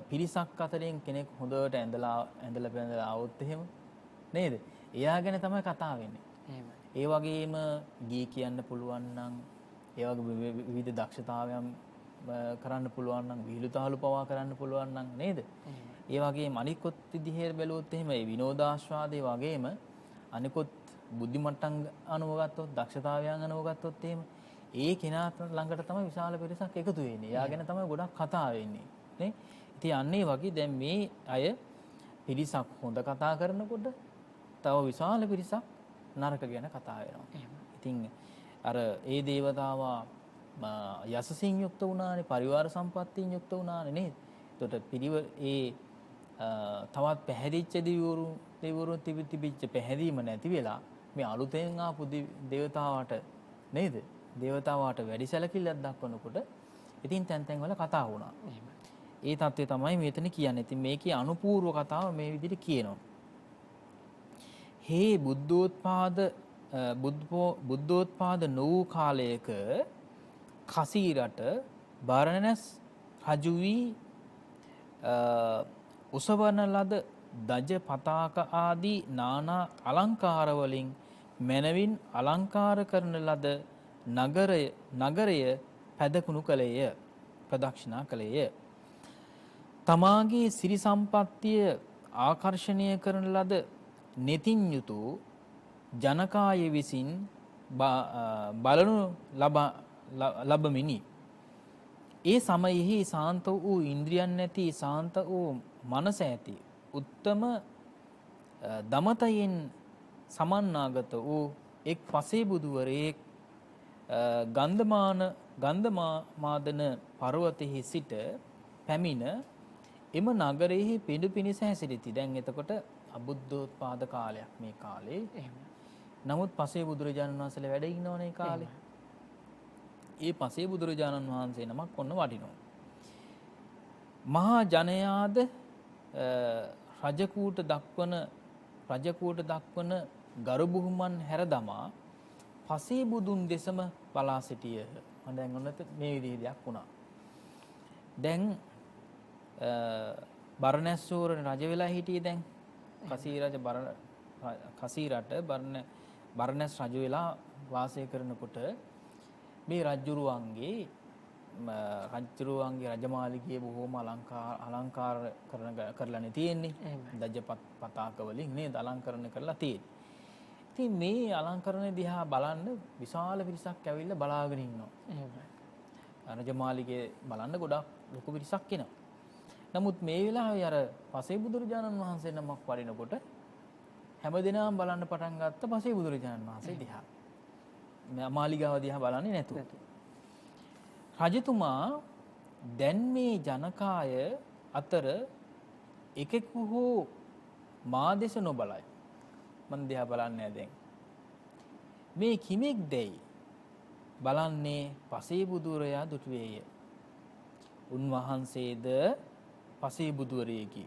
පිරිසක් අතරින් කෙනෙක් හොඳට ඇඳලා බැඳලා આવොත් එහෙම නේද? එයා ගැන තමයි කතා වෙන්නේ. එහෙමයි. ඒ වගේම ගී කියන්න පුළුවන් නම්, ඒ වගේ විවිධ දක්ෂතාවයන් කරන්න පුළුවන් නම්, විහිළුතාලු පවා කරන්න පුළුවන් නම් නේද? ඒ වගේම අනිකොත් විදිහේ බැලුවොත් එහෙම ඒ විනෝදාස්වාදයේ වගේම අනිකොත් බුද්ධිමට්ටම් අනුවගත්තොත්, දක්ෂතාවයන් අනුවගත්තොත් එහෙම ඒ කෙනා ළඟට තමයි විශාල පිරිසක් එකතු වෙන්නේ. එයා ගැන තමයි ගොඩක් කතා වෙන්නේ. නේ? ඉතින් අන්නේ වගේ දැන් මේ අය පිරිසක් හොඳ කතා කරනකොට තව විශාල පිරිසක් නරක ගැන කතා වෙනවා. ඉතින් අර ඒ දේවතාවා යසසින් යුක්ත වුණානේ, පරිවාර සම්පත්තියෙන් යුක්ත වුණානේ නේද? එතකොට තවත් පැහැදිච්ච දෙවිවරු තිබිච්ච පැහැදීම නැති වෙලා මේ අලුතෙන් ආපු දේවතාවාට නේද? දේවතාවාට වැඩි සැලකිල්ලක් දක්වනකොට ඉතින් තැන් තැන් වල කතා වුණා. ඒ தත්ත්වය තමයි මෙතන කියන්නේ. ඉතින් මේකේ අනුපූර්ව කතාව මේ විදිහට කියනවා. හේ බුද්ධෝත්පාද නොවූ කාලයක කසීරට බරණැස් රජු වී උසවන ලද දජ පතාක ආදී නානා අලංකාර වලින් මැනවින් අලංකාර කරන ලද නගරය පැදකුණු කළේය, ප්‍රදක්ෂිනා කළේය. තමාගේ සිරි සම්පත්තිය ආකර්ෂණය කරන ලද නෙතින් යුතු ජනකාය විසින් බලනු ලබමිනි. ඒ සමයෙහි සාන්ත වූ ඉන්ද්‍රියන් නැති සාන්ත වූ මනස ඇති උත්තම දමතයෙන් සමන්නාගත වූ එක් පසේ බුදුවරයෙක් ගන්ධමාදන පර්වතයෙහි සිට පැමිණ එම නගරයෙහි පිඬු පිණිස හැසිරිති. දැන් එතකොට අබුද්ධෝත්පාද කාලයක් මේ කාලේ. නමුත් පසේ බුදුරජාණන් වහන්සේලා වැඩ ඉන්නවනේ කාලේ. ඒ පසේ බුදුරජාණන් වහන්සේ නමක් ඔන්න වඩිනවා. මහා ජනයාද රජකූට දක්වන ගරු බුහුමන් හැර දමා පසේ බුදුන් දෙසම බලා සිටියහ. දැන් ඔන්න මේ විදිහේ දෙයක් වුණා. දැන් බරණැස්වර රජ වෙලා හිටියේ දැන් කසීරට බරණැස් රජ වෙලා වාසය කරනකොට මේ රජුරුවන්ගේ රජමාලිගයේ බොහෝම අලංකාර කරලානේ තියෙන්නේ. දජ පතාක වලින් නේද අලංකරණය කරලා තියෙන්නේ. ඉතින් මේ අලංකරණ දිහා බලන්න විශාල පිරිසක් ඇවිල්ලා බලාගෙන ඉන්නවා. රජමාලිගයේ බලන්න ගොඩක් ලොකු පිරිසක් එනවා. නමුත් මේ වෙලාවේ අර පසේ බුදුරජාණන් වහන්සේ නමක් වඩිනකොට හැමදෙනාම බලන්න පටන් ගත්ත පසේ බුදුරජාණන් වහන්සේ දිහා. මාලිගාව දිහා බලන්නේ නැතුව. රජතුමා දැන් මේ ජනකාය අතර එකෙකු හෝ මා දෙස නොබලයි. මන් දිහා බලන්නේ දැන්. මේ කිමෙක් දැයි බලන්නේ පසේ බුදුරයා දුටුවේය. උන්වහන්සේද පසේ බුදුවරයෙකි.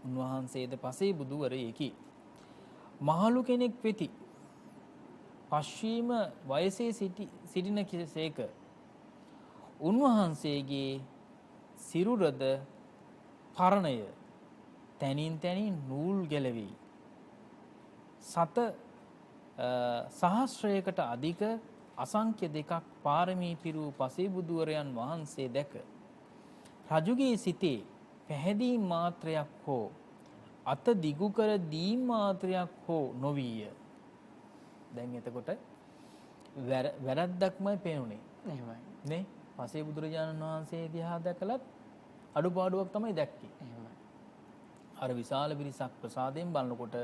උන්වහන්සේද පසේ බුදුවරයෙකි. මහලු කෙනෙක් වෙති. පශ්චිම වයසේ සිටින කිසේක. උන්වහන්සේගේ සිරුරද පරණය තැනින් තැනින් නූල් ගැලවී. සහස්‍රයකට අධික අසංඛ්‍ය දෙකක් පාරමී පිරූ පසේ බුදුවරයන් වහන්සේ දැක රජුගේ සිතේ පැහැදීම් මාත්‍රයක් හෝ අත දිගු කර දීම් මාත්‍රයක් හෝ නොවිය. දැන් එතකොට වැරද්දක්මයි පේනුනේ. එහෙමයි. නේ? පසේ බුදුරජාණන් වහන්සේ දිහා දැකලත් අඩුපාඩුවක් තමයි දැක්කේ. එහෙමයි. අර විශාල පිරිසක් ප්‍රසාදයෙන් බලනකොට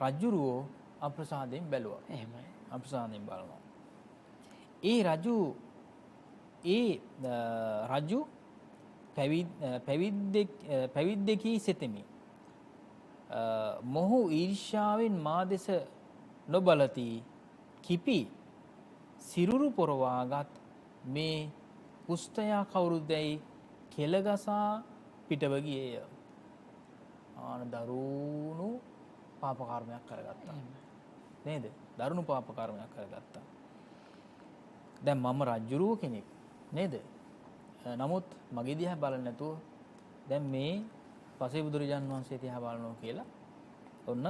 රජුරෝ අප්‍රසාදයෙන් බැලුවා. එහෙමයි. අප්‍රසාදයෙන් බලනවා. රජු පැවිද්දෙකී සිතෙමි. මොහු ඊර්ෂ්‍යාවෙන් මා දෙස නොබලති කිපි සිරුරු පොරවාගත් මේ කුෂ්ඨයා කවුරුදැයි කෙලගසා පිටව ගියේය. දරුණු පාප කර්මයක් කරගත්තා. නේද? දරුණු පාප කර්මයක් කරගත්තා. දැන් මම රජුරුව කෙනෙක් නේද? නමුත් මගේ දිහා බලන්නේ නැතුව දැන් මේ පසේ බුදුරජාණන් වහන්සේ දිහා බලනවා කියලා ඔන්න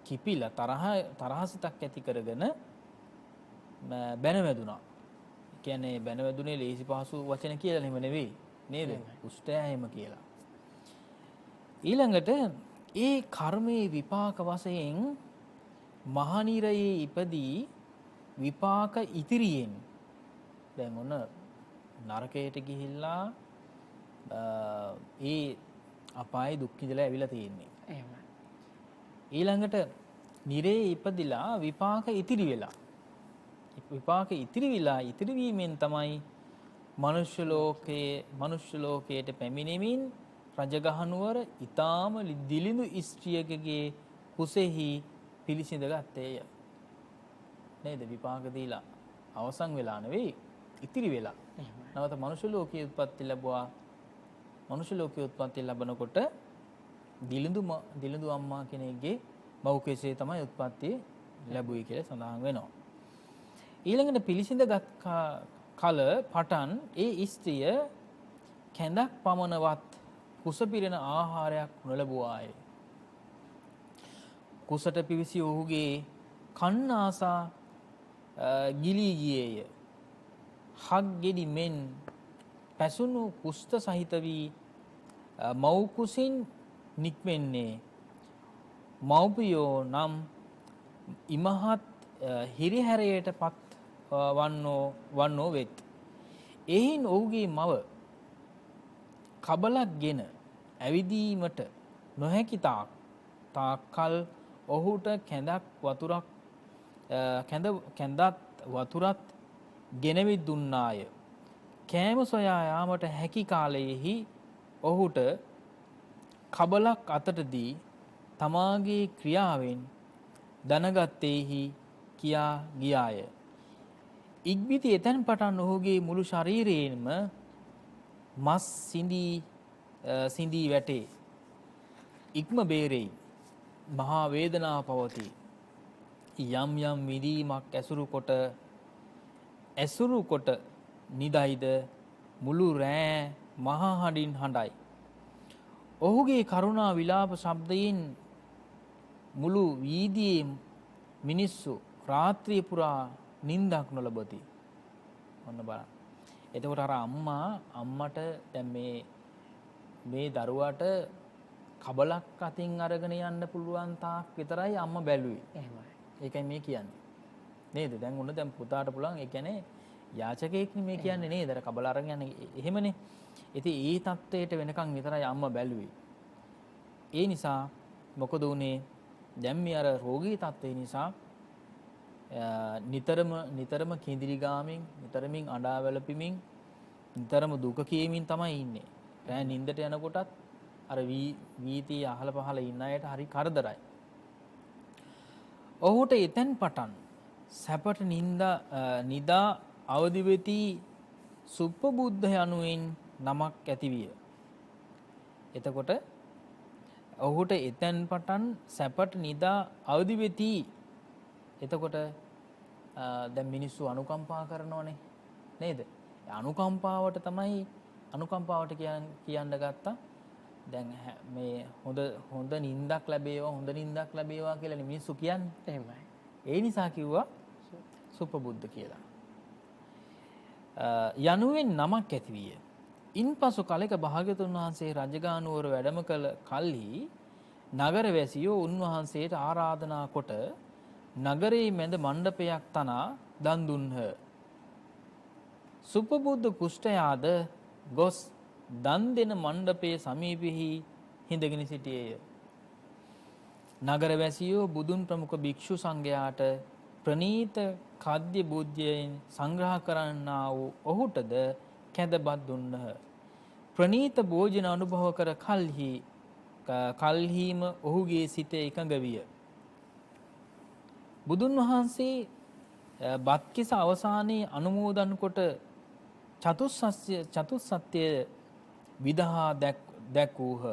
කිපිලා තරහසිතක් ඇති කරගෙන බැනවැදුනා. කියන්නේ බැනවැදුනේ ලේසි පහසු වචන කියලා නෙමෙයි නෙවෙයි නේද? කුෂ්ඨයා එහෙම කියලා. ඊළඟට ඒ කර්මයේ විපාක වශයෙන් මහනිරයේ ඉපදී විපාක ඉතිරියෙන් දැන් ඔන්න නරකයට ගිහිල්ලා ඒ අපායේ දුක් විඳලා ඇවිල්ලා තියෙන්නේ. එහෙමයි. ඊළඟට නිරේ ඉපදිලා විපාක ඉතිරි වෙලා. විපාක ඉතිරි වීමෙන් තමයි මනුෂ්‍ය ලෝකයට පැමිණෙමින් රජගහනුවර ඊටාම දිලිඳු ස්ත්‍රියකගේ කුසෙහි පිළිසිඳ ගත්තේය. නේද? විපාක දීලා අවසන් වෙලා නෙවෙයි ඉතිරි වෙලා. නැවත මනුෂ්‍ය ලෝකයේ උත්පත්ති ලැබුවා. මනුෂ්‍ය ලෝකයේ උත්පත්ති ලැබනකොට දිලිඳු අම්මා කෙනෙක්ගේ මව් කෙසේ තමයි උත්පත්ති ලැබුවේ කියලා සඳහන් වෙනවා. ඊළඟට පිළිසිඳගත් කල පටන් ඒ ස්ත්‍රිය කැඳක් පමණවත් කුස පිරෙන ආහාරයක් නොලැබුවාය. කුසට පිවිසි ඔහුගේ කන්න ආසා ගිලී ගියේය. හක් ගෙඩි මෙන් පැසුණු කුෂ්ඨ සහිත වී මව් කුසින් නික්මෙන්නේ මව්පියෝ නම් ඉමහත් හිරිහැරයට පත් වන්නෝ වෙත්. එයින් ඔහුගේ මව කබලක්ගෙන ඇවිදීමට නොහැකි තාක්කල් ඔහුට කැඳත් වතුරත් ගෙනවිත් දුන්නාය. කෑම සොයා යාමට හැකි කාලයෙහි ඔහුට කබලක් අතට දී තමාගේ ක්‍රියාවෙන් දැනගත්තේහි කියා ගියාය. ඉක්බිති එතැන් පටන් ඔහුගේ මුළු ශරීරයෙන්ම මස් සිඳී වැටේ. ඉක්ම බේරෙයි. මහා වේදනාව පවතී. යම් යම් විදීමක් ඇසුරු කොට නිදයිද මුළු රෑ මහා හඬින් හඬයි. ඔහුගේ කරුණා විලාප ශබ්දයෙන් මුළු වීදියේ මිනිස්සු රාත්‍රිය පුරා නිින්දක් නොලබති. ඔන්න බලන්න. එතකොට අර අම්මට දැන් මේ දරුවාට කබලක් අතින් අරගෙන යන්න පුළුවන් තාක් විතරයි අම්මා බැලුවේ. එහෙමයි. ඒකයි මේ කියන්නේ. නේද? දැන් උන්න දැන් පුතාට පුළුවන්. ඒ කියන්නේ යාචකයෙක් මේ කියන්නේ නේද? අර කබල අරගෙන යන්නේ එහෙමනේ. ඉතින් ඒ தത്വයට වෙනකන් විතරයි අම්මා බැලුවේ. ඒ නිසා මොකද උනේ? දැන් මේ අර රෝගී තත්ත්වේ නිසා නිතරම කිඳිරි ගාමින්, නිතරමින් අඬා වැළපෙමින්, නිතරම දුක කියමින් තමයි ඉන්නේ. රෑ නිින්දට යනකොටත් අර වීතිය අහල පහල ඉන්න අයට හරි කරදරයි. ඔහුට එතෙන් පටන් සැපට නිදා අවදි වෙති සුප්පබුද්ධ යනුවෙන් නමක් ඇතිවිය. එතකොට ඔහුට එතෙන් පටන් සැපට නිදා අවදි වෙති. එතකොට දැන් මිනිස්සු අනුකම්පා කරනවනේ නේද? අනුකම්පාවට කියන්න ගත්තා. දැන් මේ හොඳ නිින්දක් ලැබේවා කියලා මිනිස්සු කියන්නේ. එහෙමයි. ඒ නිසා කිව්වා සුපබුද්ධ කියලා. යනුවෙන් නමක් ඇතිවිය. ඉන්පසු කලක භාග්‍යවතුන් වහන්සේ රජගහනුවර වැඩම කළ කල්හි නගරවැසියෝ උන්වහන්සේට ආරාධනා කොට නගරයේ මැද මණ්ඩපයක් තනා දන් දුන්හ. සුපබුද්ධ කුෂ්ඨයාද ගොස් දන් දෙන මණ්ඩපයේ සමීපෙහි හිඳගෙන සිටියේය. නගරවැසියෝ බුදුන් ප්‍රමුඛ භික්ෂු සංඝයාට ප්‍රනීත खाद्य බුද්ධයෙන් සංග්‍රහ කරන්නා වූ ඔහුටද කැඳබත් දුන්හ. ප්‍රනීත භෝජන අනුභව කර කල්හිම ඔහුගේ සිත එකඟ විය. බුදුන් වහන්සේ බත්කිස අවසානයේ අනුමෝදන් කොට චතුස්සත්‍ය විදහා දැක්වූහ.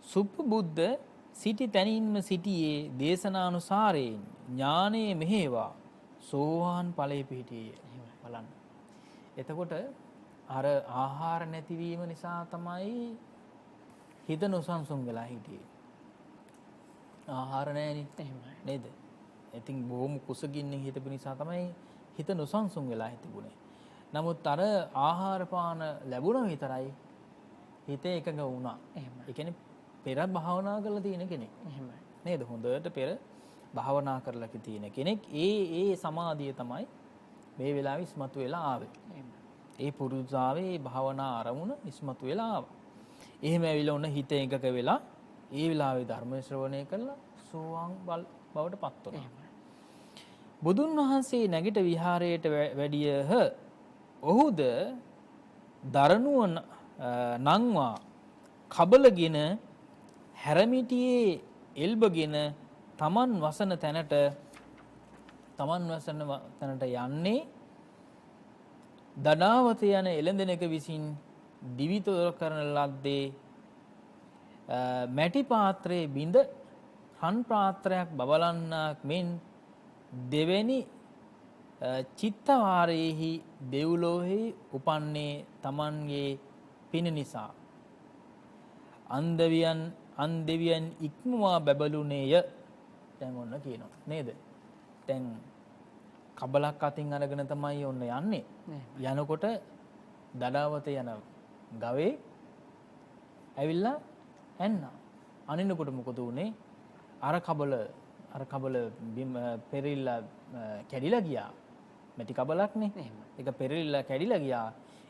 සුප්පබුද්ධ සිටි තැනින්ම සිටියේ දේශනානුසාරයෙන් ඥානයේ මෙහෙවා සෝවාන් ඵලයේ පිහිටියේ. බලන්න. එතකොට අර ආහාර නැතිවීම නිසා තමයි හිත නොසන්සුන් වෙලා හිටියේ. ආහාර නැහැනේ. එහෙමයි. නේද? ඉතින් බොහොම කුසගින්නෙන් හිටපු නිසා තමයි හිත නොසන්සුන් වෙලා හිටුනේ. නමුත් අර ආහාර පාන ලැබුණ විතරයි හිත එකඟ වුණා. එහෙමයි. ඒ කියන්නේ පෙර භාවනා කරලා තියෙන කෙනෙක්. එහෙමයි. නේද? හොඳට පෙර භාවනා කරලා තියෙන කෙනෙක් ඒ සමාධිය තමයි මේ වෙලාවේ ඉස්මතු වෙලා ආවේ. එහෙමයි. ඒ පුරුෂාවේ භාවනා ආරමුණ ඉස්මතු වෙලා ආවා. එහෙම ඇවිල්ලා උන හිත එකක වෙලා ඒ වෙලාවේ ධර්ම ශ්‍රවණය කළා සෝවාන් බවට පත් වුණා. බුදුන් වහන්සේ නැගිට විහාරයට වැඩියහ. ඔහුද දරණුව නංවා කබලගෙන හැරමිටියේ එල්බගෙන තමන් වසන තැනට යන්නේ දඩාවත යන එළඳෙනක විසින් දිවිතොර කරන ලද්දේ මැටි පාත්‍රයේ බිඳ රන් පාත්‍රයක් බබලන්නක් මෙන් දෙවැනි චිත්තවාරයේහි දෙව්ලොවෙහි උපන්නේ තමන්ගේ පින නිසා අන්දවියන් ඉක්මවා බැබළුනේය. දැන් ඔන්න කියනවා නේද? දැන් කබලක් අතින් අරගෙන තමයි ඔන්න යන්නේ. යනකොට දඩාවත යන ගවේ ඇවිල්ලා ඇන්නා. අනිනකොට මොකද උනේ? අර කබල බිම පෙරිල්ලා කැඩිලා ගියා. මැටි කබලක්නේ. ඒක පෙරිල්ලා කැඩිලා ගියා.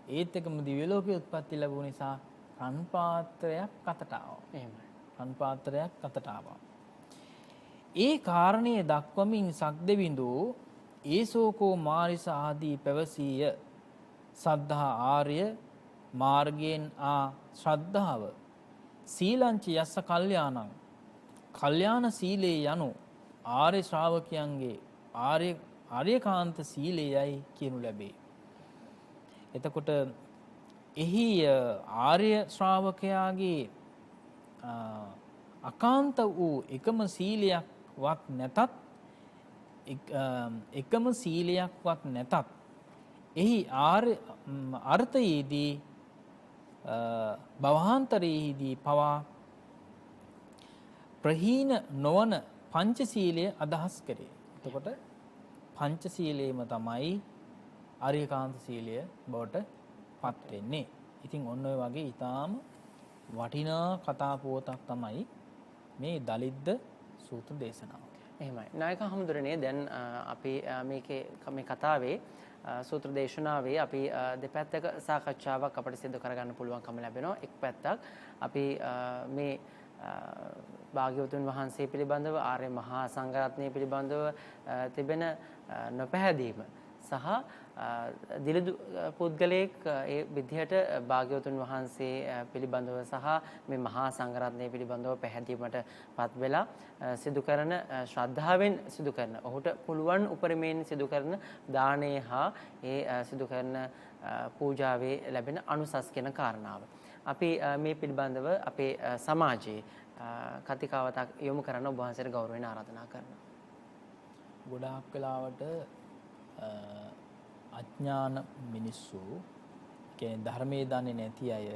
ඒත් එකම දිව්‍ය ලෝකයේ උත්පත්ති ලැබුණ නිසා රන් පාත්‍රයක් අතට ආවා. එහෙමයි. රන් පාත්‍රයක් අතට ආවා. ඒ කාරණයේ දක්වමින් සක්දෙවිඳු ඒසෝකෝ මාරිස ආදී පැවසීය සද්ධා ආර්ය මාර්ගයෙන් ආ ශ්‍රද්ධාව සීලංච යස්ස කල්යාණං කල්යාණ සීලේ යනු ආර්ය ශ්‍රාවකයන්ගේ ආර්යකාන්ත සීලයයි කියනු ලැබේ. එතකොට එහි ආර්ය ශ්‍රාවකයාගේ අකාන්ත වූ එකම සීලයක්වත් නැතත් එකම සීලයක්වත් නැතත් එහි අර්ථයේදී භවාන්තරයේදී පවා ප්‍රහීන නොවන පංචශීලය අදහස් කරේ. එතකොට පංචශීලයේම තමයි ආර්යකාන්ත සීලය බවට පත් වෙන්නේ. ඉතින් ඔන්න ඔය වගේ ඊටාම වටිනා කතා පුවතක් තමයි මේ දලිද්ද සූත්‍ර දේශනාව. එහෙමයි. නායක හමුදුරනේ දැන් අපි මේ කතාවේ සූත්‍ර දේශනාවේ අපි දෙපැත්තක සාකච්ඡාවක් අපිට සිදු කරගන්න පුළුවන්කම ලැබෙනවා. එක් පැත්තක් අපි මේ භාග්‍යවතුන් වහන්සේ පිළිබඳව ආර්ය මහා සංඝරත්නය පිළිබඳව තිබෙන නොපැහැදීම සහ දිලිදු පුද්ගලයෙක් ඒ විදිහට භාග්‍යවතුන් වහන්සේ පිළිබඳව සහ මේ මහා සංඝරත්නය පිළිබඳව පැහැදීමට පත් වෙලා සිදු කරන ශ්‍රද්ධාවෙන් සිදු කරන ඔහුට පුළුවන් උපරිමයෙන් සිදු කරන දානය හා ඒ සිදු කරන පූජාවේ ලැබෙන අනුසස් කියන කාරණාව. අපි මේ පිළිබඳව අපේ සමාජයේ කතිකාවතක් යොමු කරන්න ඔබ වහන්සේට ගෞරවයෙන් ආරාධනා කරනවා. ගොඩාක් වෙලාවට අඥාන මිනිස්සු කියන්නේ ධර්මයේ දන්නේ නැති අය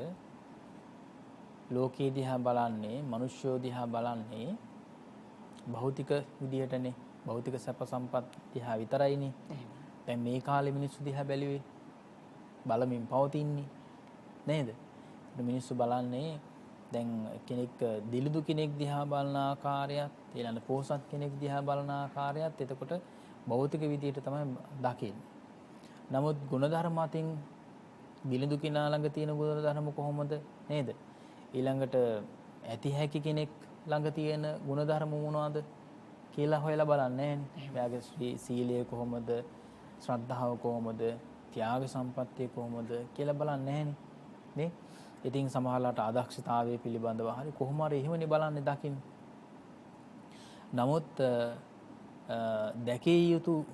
ලෝකයේ දිහා බලන්නේ, මිනිස්සුෝ දිහා බලන්නේ භෞතික විදියටනේ. භෞතික සැප සම්පත් දිහා විතරයිනේ. දැන් මේ කාලේ මිනිස්සු දිහා බැලුවේ බලමින් පවතින්නේ නේද? මිනිස්සු බලන්නේ දැන් කෙනෙක් දිලිදු කෙනෙක් දිහා බලන ආකාරයත් ඊළඟ පොහොසත් කෙනෙක් දිහා බලන ආකාරයත් එතකොට භෞතික විදියට තමයි දකින්නේ. නමුත් ගුණධර්ම අතින් දිලිදු කෙනා ළඟ තියෙන ගුණධර්ම කොහොමද නේද? ඊළඟට ඇති හැකි කෙනෙක් ළඟ තියෙන ගුණධර්ම මොනවද කියලා හොයලා බලන්නේ නැහැ. එයාගේ සීලය කොහොමද? ශ්‍රද්ධාව කොහොමද? ත්‍යාග සම්පත්තිය කොහොමද කියලා බලන්නේ නැහැ නේ. ඉතින් සමහරලාට අදක්ෂතාවයේ පිළිබඳව හරි කොහොම හරි එහෙමනේ බලන්නේ දකින්න. නමුත් දැකිය යුතු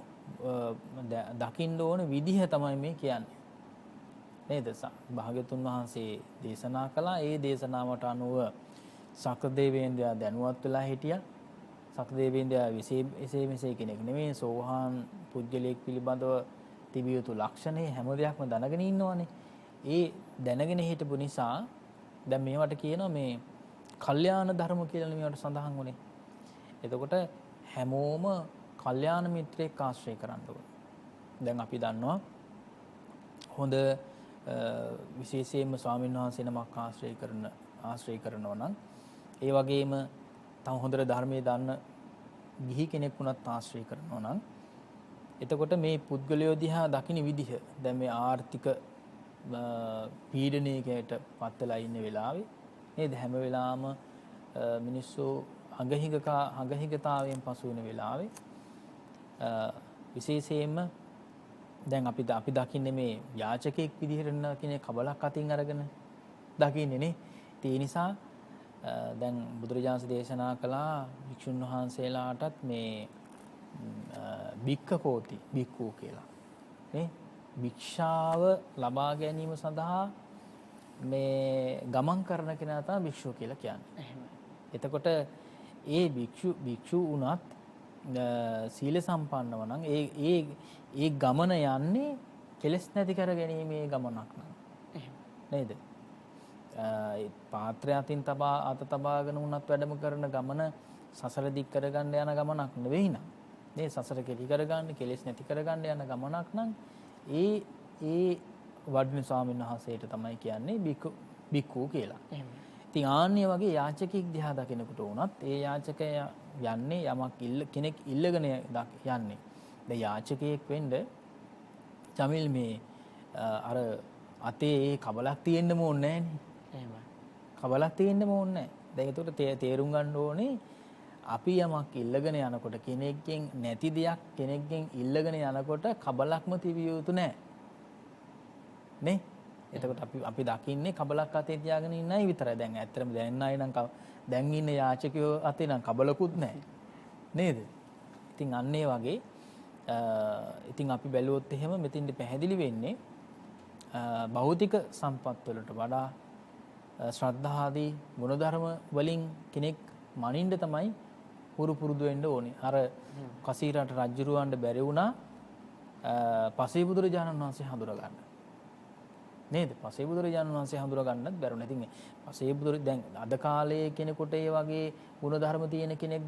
දකින්න ඕන විදිහ තමයි මේ කියන්නේ. නේද? භාග්‍යතුන් වහන්සේ දේශනා කළා. ඒ දේශනාවට අනුව සක්‍රදේවේන්ද්‍රයා දැනුවත් වෙලා හිටියා. සක්‍රදේවේන්ද්‍රයා එසේ මෙසේ කෙනෙක් නෙමෙයි. සෝහාන් පුජ්‍යලයක් පිළිබඳව තිබිය යුතු ලක්ෂණේ හැම දෙයක්ම දැනගෙන ඉන්නවනේ. ඒ දැනගෙන හිටපු නිසා දැන් මේවට කියනවා මේ කල්යාණ ධර්ම කියලා මේවට සඳහන් වුණේ. එතකොට හැමෝම කල්යාණ මිත්‍රයෙක් ආශ්‍රය කරන්න ඕනේ. දැන් අපි දන්නවා හොඳ විශේෂයෙන්ම ස්වාමීන් වහන්සේ නමක් ආශ්‍රය කරනවා නම් ඒ වගේම තව හොඳට ධර්මයේ දන්න ගිහි කෙනෙක් වුණත් ආශ්‍රය කරනවා නම් එතකොට මේ පුද්ගලයෝ දිහා දකින්න විදිහ දැන් මේ ආර්ථික පීඩනයකට පත් වෙලා ඉන්න වෙලාවේ නේද හැම වෙලාවම මිනිස්සු අගහිගතාවයෙන් පසු වෙන වෙලාවේ විශේෂයෙන්ම දැන් අපි දකින්නේ මේ යාචකෙක් විදිහට කෙනෙක් කබලක් අතින් අරගෙන දකින්නේ නේ. ඒ නිසා දැන් බුදුරජාණන් දේශනා කළා භික්ෂුන් වහන්සේලාටත් මේ භික්ඛකෝති භික්ඛු කියලා නේ. භික්ෂාව ලබා ගැනීම සඳහා මේ ගමන් කරන කෙනා තමයි භික්ෂුව කියලා කියන්නේ. එතකොට ඒ භික්ෂු වුණත් සීල සම්පන්නව නම් ඒ ගමන යන්නේ කෙලස් නැති කර ගැනීමේ ගමනක් නේද? පාත්‍රය අතින් තබාගෙන උනත් වැඩම කරන ගමන සසර දික් කරගන්න යන ගමනක් නෙවෙයි නං. මේ සසර කෙලි කරගන්න, කෙලෙස් නැති කරගන්න යන ගමනක් නම් ඒ වඩින ස්වාමීන් වහන්සේට තමයි කියන්නේ බික්කු කියලා. ඉතින් ආන්නේ වගේ යාචකෙක් දිහා දකිනකොට උනත් ඒ යාචකයා යන්නේ යමක් කෙනෙක් ඉල්ලගෙන යන්නේ. දැන් යාචකයෙක් වෙන්න ජමිල් මේ අර අතේ ඒ කබලක් තියෙන්නම ඕනේ නෑනේ. එහෙමයි. කබලක් තියෙන්නම ඕනේ නෑ. දැන් ඒකට තේරුම් ගන්න ඕනේ අපි යමක් ඉල්ලගෙන යනකොට කෙනෙක්ගෙන් නැති දෙයක් කෙනෙක්ගෙන් ඉල්ලගෙන යනකොට කබලක්ම තිබිය යුතු නෑ. නේ? එතකොට අපි දකින්නේ කබලක් අතේ තියාගෙන ඉන්නයි විතරයි. දැන් ඇත්තටම දැන් අය නම් දැන් ඉන්න යාචකයෝ අතේ නම් කබලකුත් නැහැ. නේද? ඉතින් අන්න ඒ වගේ ඉතින් අපි බැලුවොත් එහෙම මෙතින්දි පැහැදිලි වෙන්නේ භෞතික සම්පත් වලට වඩා ශ්‍රද්ධාදී ගුණධර්ම වලින් කෙනෙක් මනින්න තමයි පුරුදු වෙන්න ඕනේ. අර කසීරට රජුරවන්න බැරි වුණා පසේ බුදුරජාණන් වහන්සේ හඳුනා ගන්න. නේද? පසේ බුදුරජාණන් වහන්සේ හඳුනා ගන්නත් බැරුණා. ඉතින් පසේ බුදුර දැන් අද කාලයේ කෙනෙකුට ඒ වගේ ගුණධර්ම තියෙන කෙනෙක්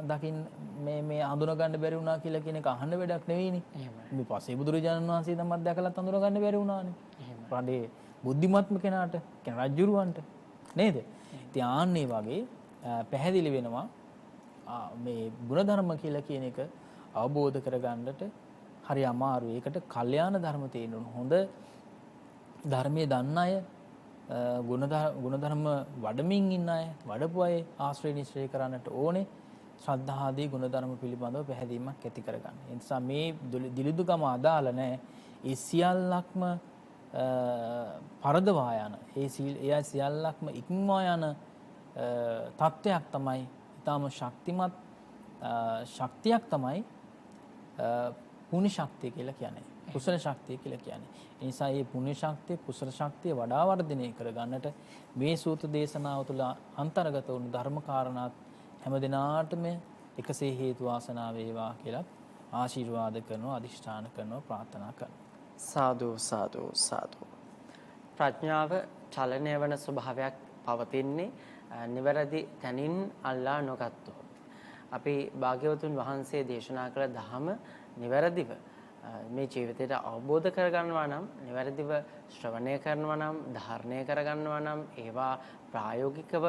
දකින් මේ හඳුනා ගන්න බැරි වුණා කියලා කෙනෙක් අහන්න වැඩක් නෙවෙයිනේ. මේ පසේ බුදුරජාණන් වහන්සේ තමයි දැකලත් හඳුනා ගන්න බැරි වුණානේ. රණ්ඩේ බුද්ධිමත්ම කෙනාට රජුරවන්ට නේද? ඉතින් ආන්නේ වගේ පැහැදිලි වෙනවා මේ ගුණධර්ම කියලා කියන එක අවබෝධ කරගන්නට හරි අමාරුයි. ඒකට කල්යාණ ධර්ම තියෙන්න ඕන. හොඳ ධර්මයේ දන්න අය ගුණධර්ම වඩමින් ඉන්න අය වඩපු අය ආශ්‍රය නිශ්‍රය කරන්නට ඕනේ. ශ්‍රද්ධාදී ගුණධර්ම පිළිබඳව පැහැදීමක් ඇති කරගන්න. ඒ නිසා මේ දිලිදුකම අදාළ නැහැ. ඒ සියල්ලක්ම පරදවා යන ඒ සියල්ලක්ම ඉක්මවා යන තත්වයක් තමයි ඊටම ශක්තිමත් ශක්තියක් තමයි පුණ්‍ය ශක්තිය කියලා කියන්නේ. කුසල ශක්තිය කියලා කියන්නේ. ඒ නිසා මේ පුණ්‍ය ශක්තිය කුසල ශක්තිය වඩා වර්ධනය කරගන්නට මේ සූත්‍ර දේශනාව තුළ අන්තර්ගත වුණු ධර්ම කාරණාත් හැම දිනාටම එකසේ හේතු වාසනා වේවා කියලා ආශිර්වාද කරනවා, අදිෂ්ඨාන කරනවා, ප්‍රාර්ථනා කරනවා. සාදු සාදු සාදු. ප්‍රඥාව චලනය වන ස්වභාවයක් පවතින්නේ නිවැරදි තැනින් අල්ලා නොගත්තොත්. අපි භාග්‍යවතුන් වහන්සේ දේශනා කළ ධහම නිවැරදිව මේ ජීවිතයට අවබෝධ කරගන්නවා නම්, නිවැරදිව ශ්‍රවණය කරනවා නම්, ධාරණය කරගන්නවා නම්, ඒවා ප්‍රායෝගිකව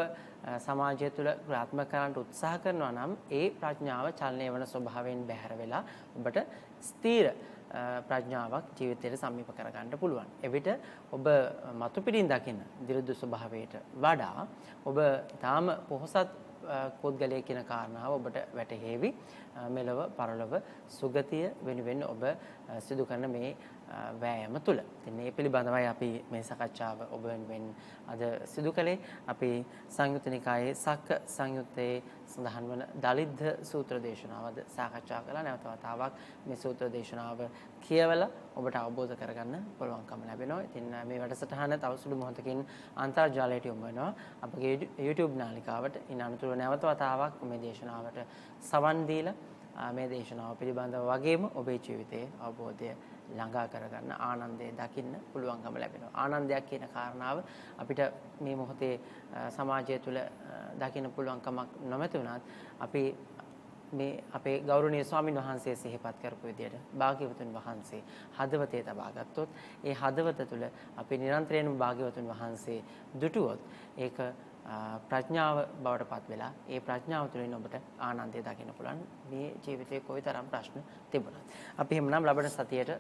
සමාජය තුළ ක්‍රියාත්මක කරන්න උත්සාහ කරනවා නම් ඒ ප්‍රඥාව චලනය වන ස්වභාවයෙන් බැහැර වෙලා ඔබට ස්ථීර ප්‍රඥාවක් ජීවිතයට සමීප කරගන්න පුළුවන්. එවිට ඔබ මතු පිටින් දකින දිරුදු ස්වභාවයට වඩා ඔබ තාම පොහොසත් පුද්ගලයෙක් කියන කාරණාව ඔබට වැටහෙවි. මෙලව පරලොව සුගතිය වෙනුවෙන් ඔබ සිදු කරන මේ වෑයම තුළ. ඉතින් මේ පිළිබඳවයි අපි මේ සාකච්ඡාව ඔබ වෙනුවෙන් අද සිදු කළේ. අපි සංයුත්ත නිකායේ සක්ක සංයුත්තේ සඳහන් වන දලිද්ධ සූත්‍ර දේශනාව අද සාකච්ඡා කළා. නැවත වතාවක් මේ සූත්‍ර දේශනාව කියවලා ඔබට අවබෝධ කරගන්න පුළුවන්කම ලැබෙනවා. ඉතින් මේ වැඩසටහන තව සුළු මොහොතකින් අන්තර්ජාලයට යොමු වෙනවා. අපගේ YouTube නාලිකාවට ඉන් අනතුරුව නැවත වතාවක් මේ දේශනාවට සවන් දීලා මේ දේශනාව පිළිබඳව වගේම ඔබේ ජීවිතයේ අවබෝධය ළඟා කරගන්න ආනන්දය දකින්න පුළුවන්කම ලැබෙනවා. ආනන්දයක් කියන කාරණාව අපිට මේ මොහොතේ සමාජය තුළ දකින්න පුළුවන්කමක් නොමැති වුණත් අපි මේ අපේ ගෞරවනීය ස්වාමින් වහන්සේ සිහිපත් කරපු විදිහට භාග්‍යවතුන් වහන්සේ හදවතේ තබා ගත්තොත් ඒ හදවත තුළ අපි නිරන්තරයෙන්ම භාග්‍යවතුන් වහන්සේ දුටුවොත් ඒක ප්‍රඥාව බවට පත් වෙලා ඒ ප්‍රඥාව තුළින් ඔබට ආනන්දය දකින්න පුළුවන්. මේ ජීවිතේ කොයිතරම් ප්‍රශ්න තිබුණත් අපි එහෙමනම් ලබන සතියේට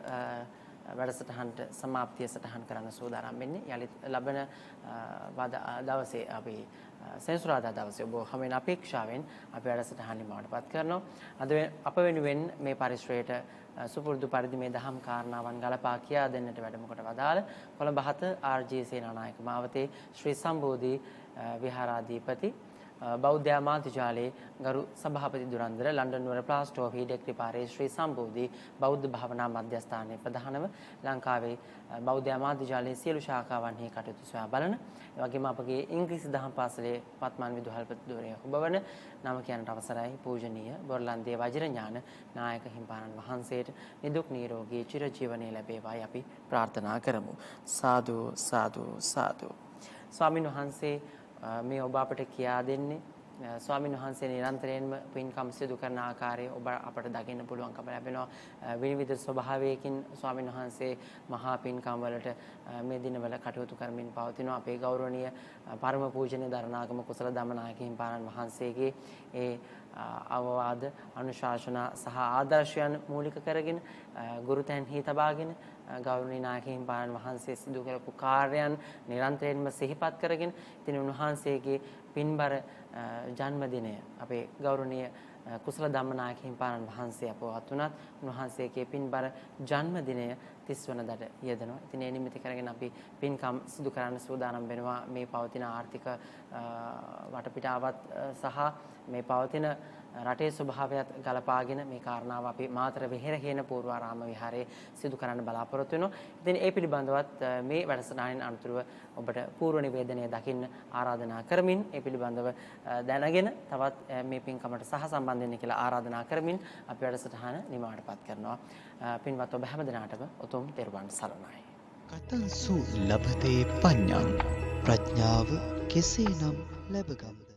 වැඩසටහනට සමාප්තිය සටහන් කරන්න සූදානම් වෙන්නේ. යලිත් ලබන දවසේ අපි සෙන්සුරාදා දවසේ ඔබ හැම වෙන අපේක්ෂාවෙන් අපි වැඩසටහන නිමවටපත් කරනවා. අද අප වෙනුවෙන් මේ පරිශ්‍රයට සුපුරුදු පරිදි මේ දහම් කාරණාවන් ගලපා කියා දෙන්නට වැඩම කොට වදාළ කොළඹ 7 ආර්.ජී. සේනානායක මාවතේ ශ්‍රී සම්බෝධි විහාරාධිපති බෞද්ධ ආමාත්‍යාලයේ ගරු සභාපති දුරන්දර ලන්ඩන් නුවර ප්ලාස්ටෝ හීඩෙක්ටි පාරේ ශ්‍රී සම්බෝධි බෞද්ධ භාවනා මධ්‍යස්ථානයේ ප්‍රධානව ලංකාවේ බෞද්ධ ආමාත්‍යාලයේ සියලු ශාඛාවන්හි කටයුතු සොයා බලන ඒ වගේම අපගේ ඉංග්‍රීසි දහම් පාසලේ පත්මන් විදුහල්පති ධුරය ඔබවන නම කියනට අවසරයි පූජනීය බොරලන්දේ වජිරඥාන නායක හිම්පාණන් වහන්සේට නිදුක් නිරෝගී චිරජීවනයේ ලැබේවායි අපි ප්‍රාර්ථනා කරමු. සාදු සාදු සාදු. ස්වාමින් වහන්සේ මේ ඔබ අපට කියා දෙන්නේ ස්වාමීන් වහන්සේ නිරන්තරයෙන්ම පින්කම් සිදු කරන ආකාරය ඔබ අපට දකින්න පුළුවන්කම ලැබෙනවා. විවිධ ස්වභාවයකින් ස්වාමීන් වහන්සේ මහා පින්කම් වලට මේ දිනවල කටයුතු කරමින් පවතිනවා. අපේ ගෞරවනීය පරම පූජනීය දරණාගම කුසල දමනායක හිමිපාණන් වහන්සේගේ ඒ අවවාද අනුශාසනා සහ ආදර්ශයන් මූලික කරගෙන ගුරුතැන්හි තබාගෙන ගෞරවනීය නායක හිමිපාණන් වහන්සේ සිදු කරපු කාර්යයන් නිරන්තරයෙන්ම සිහිපත් කරගෙන ඉතින් උන්වහන්සේගේ පින්බර ජන්මදිනය අපේ ගෞරවනීය කුසල ධම්මනායක හිමිපාණන් වහන්සේ අපවත් වුණත් උන්වහන්සේගේ පින්බර ජන්මදිනය 30 වනදාට යෙදෙනවා. ඉතින් ඒ නිමිති කරගෙන අපි පින්කම් සිදු කරන්න සූදානම් වෙනවා. මේ පවතින ආර්ථික වටපිටාවත් සහ මේ පවතින රටේ ස්වභාවයත් ගලපාගෙන මේ කාරණාව අපි මාතර විහෙර හේන පූර්වාරාම විහාරයේ සිදු කරන්න බලාපොරොත්තු වෙනවා. ඉතින් ඒ පිළිබඳවත් මේ වැඩසටහනින් අනතුරුව ඔබට පූර්ව නිවේදනය දකින්න ආරාධනා කරමින් ඒ පිළිබඳව දැනගෙන තවත් මේ පින්කමට සහ සම්බන්ධ වෙන්න කියලා ආරාධනා කරමින් අපි වැඩසටහන නිමාවටපත් කරනවා. පින්වත් ඔබ හැම දිනාටම උතුම් තෙරුවන් සරණයි. කතංසු ලබතේ පඤ්ඤං ප්‍රඥාව කෙසේනම් ලැබගම්ද?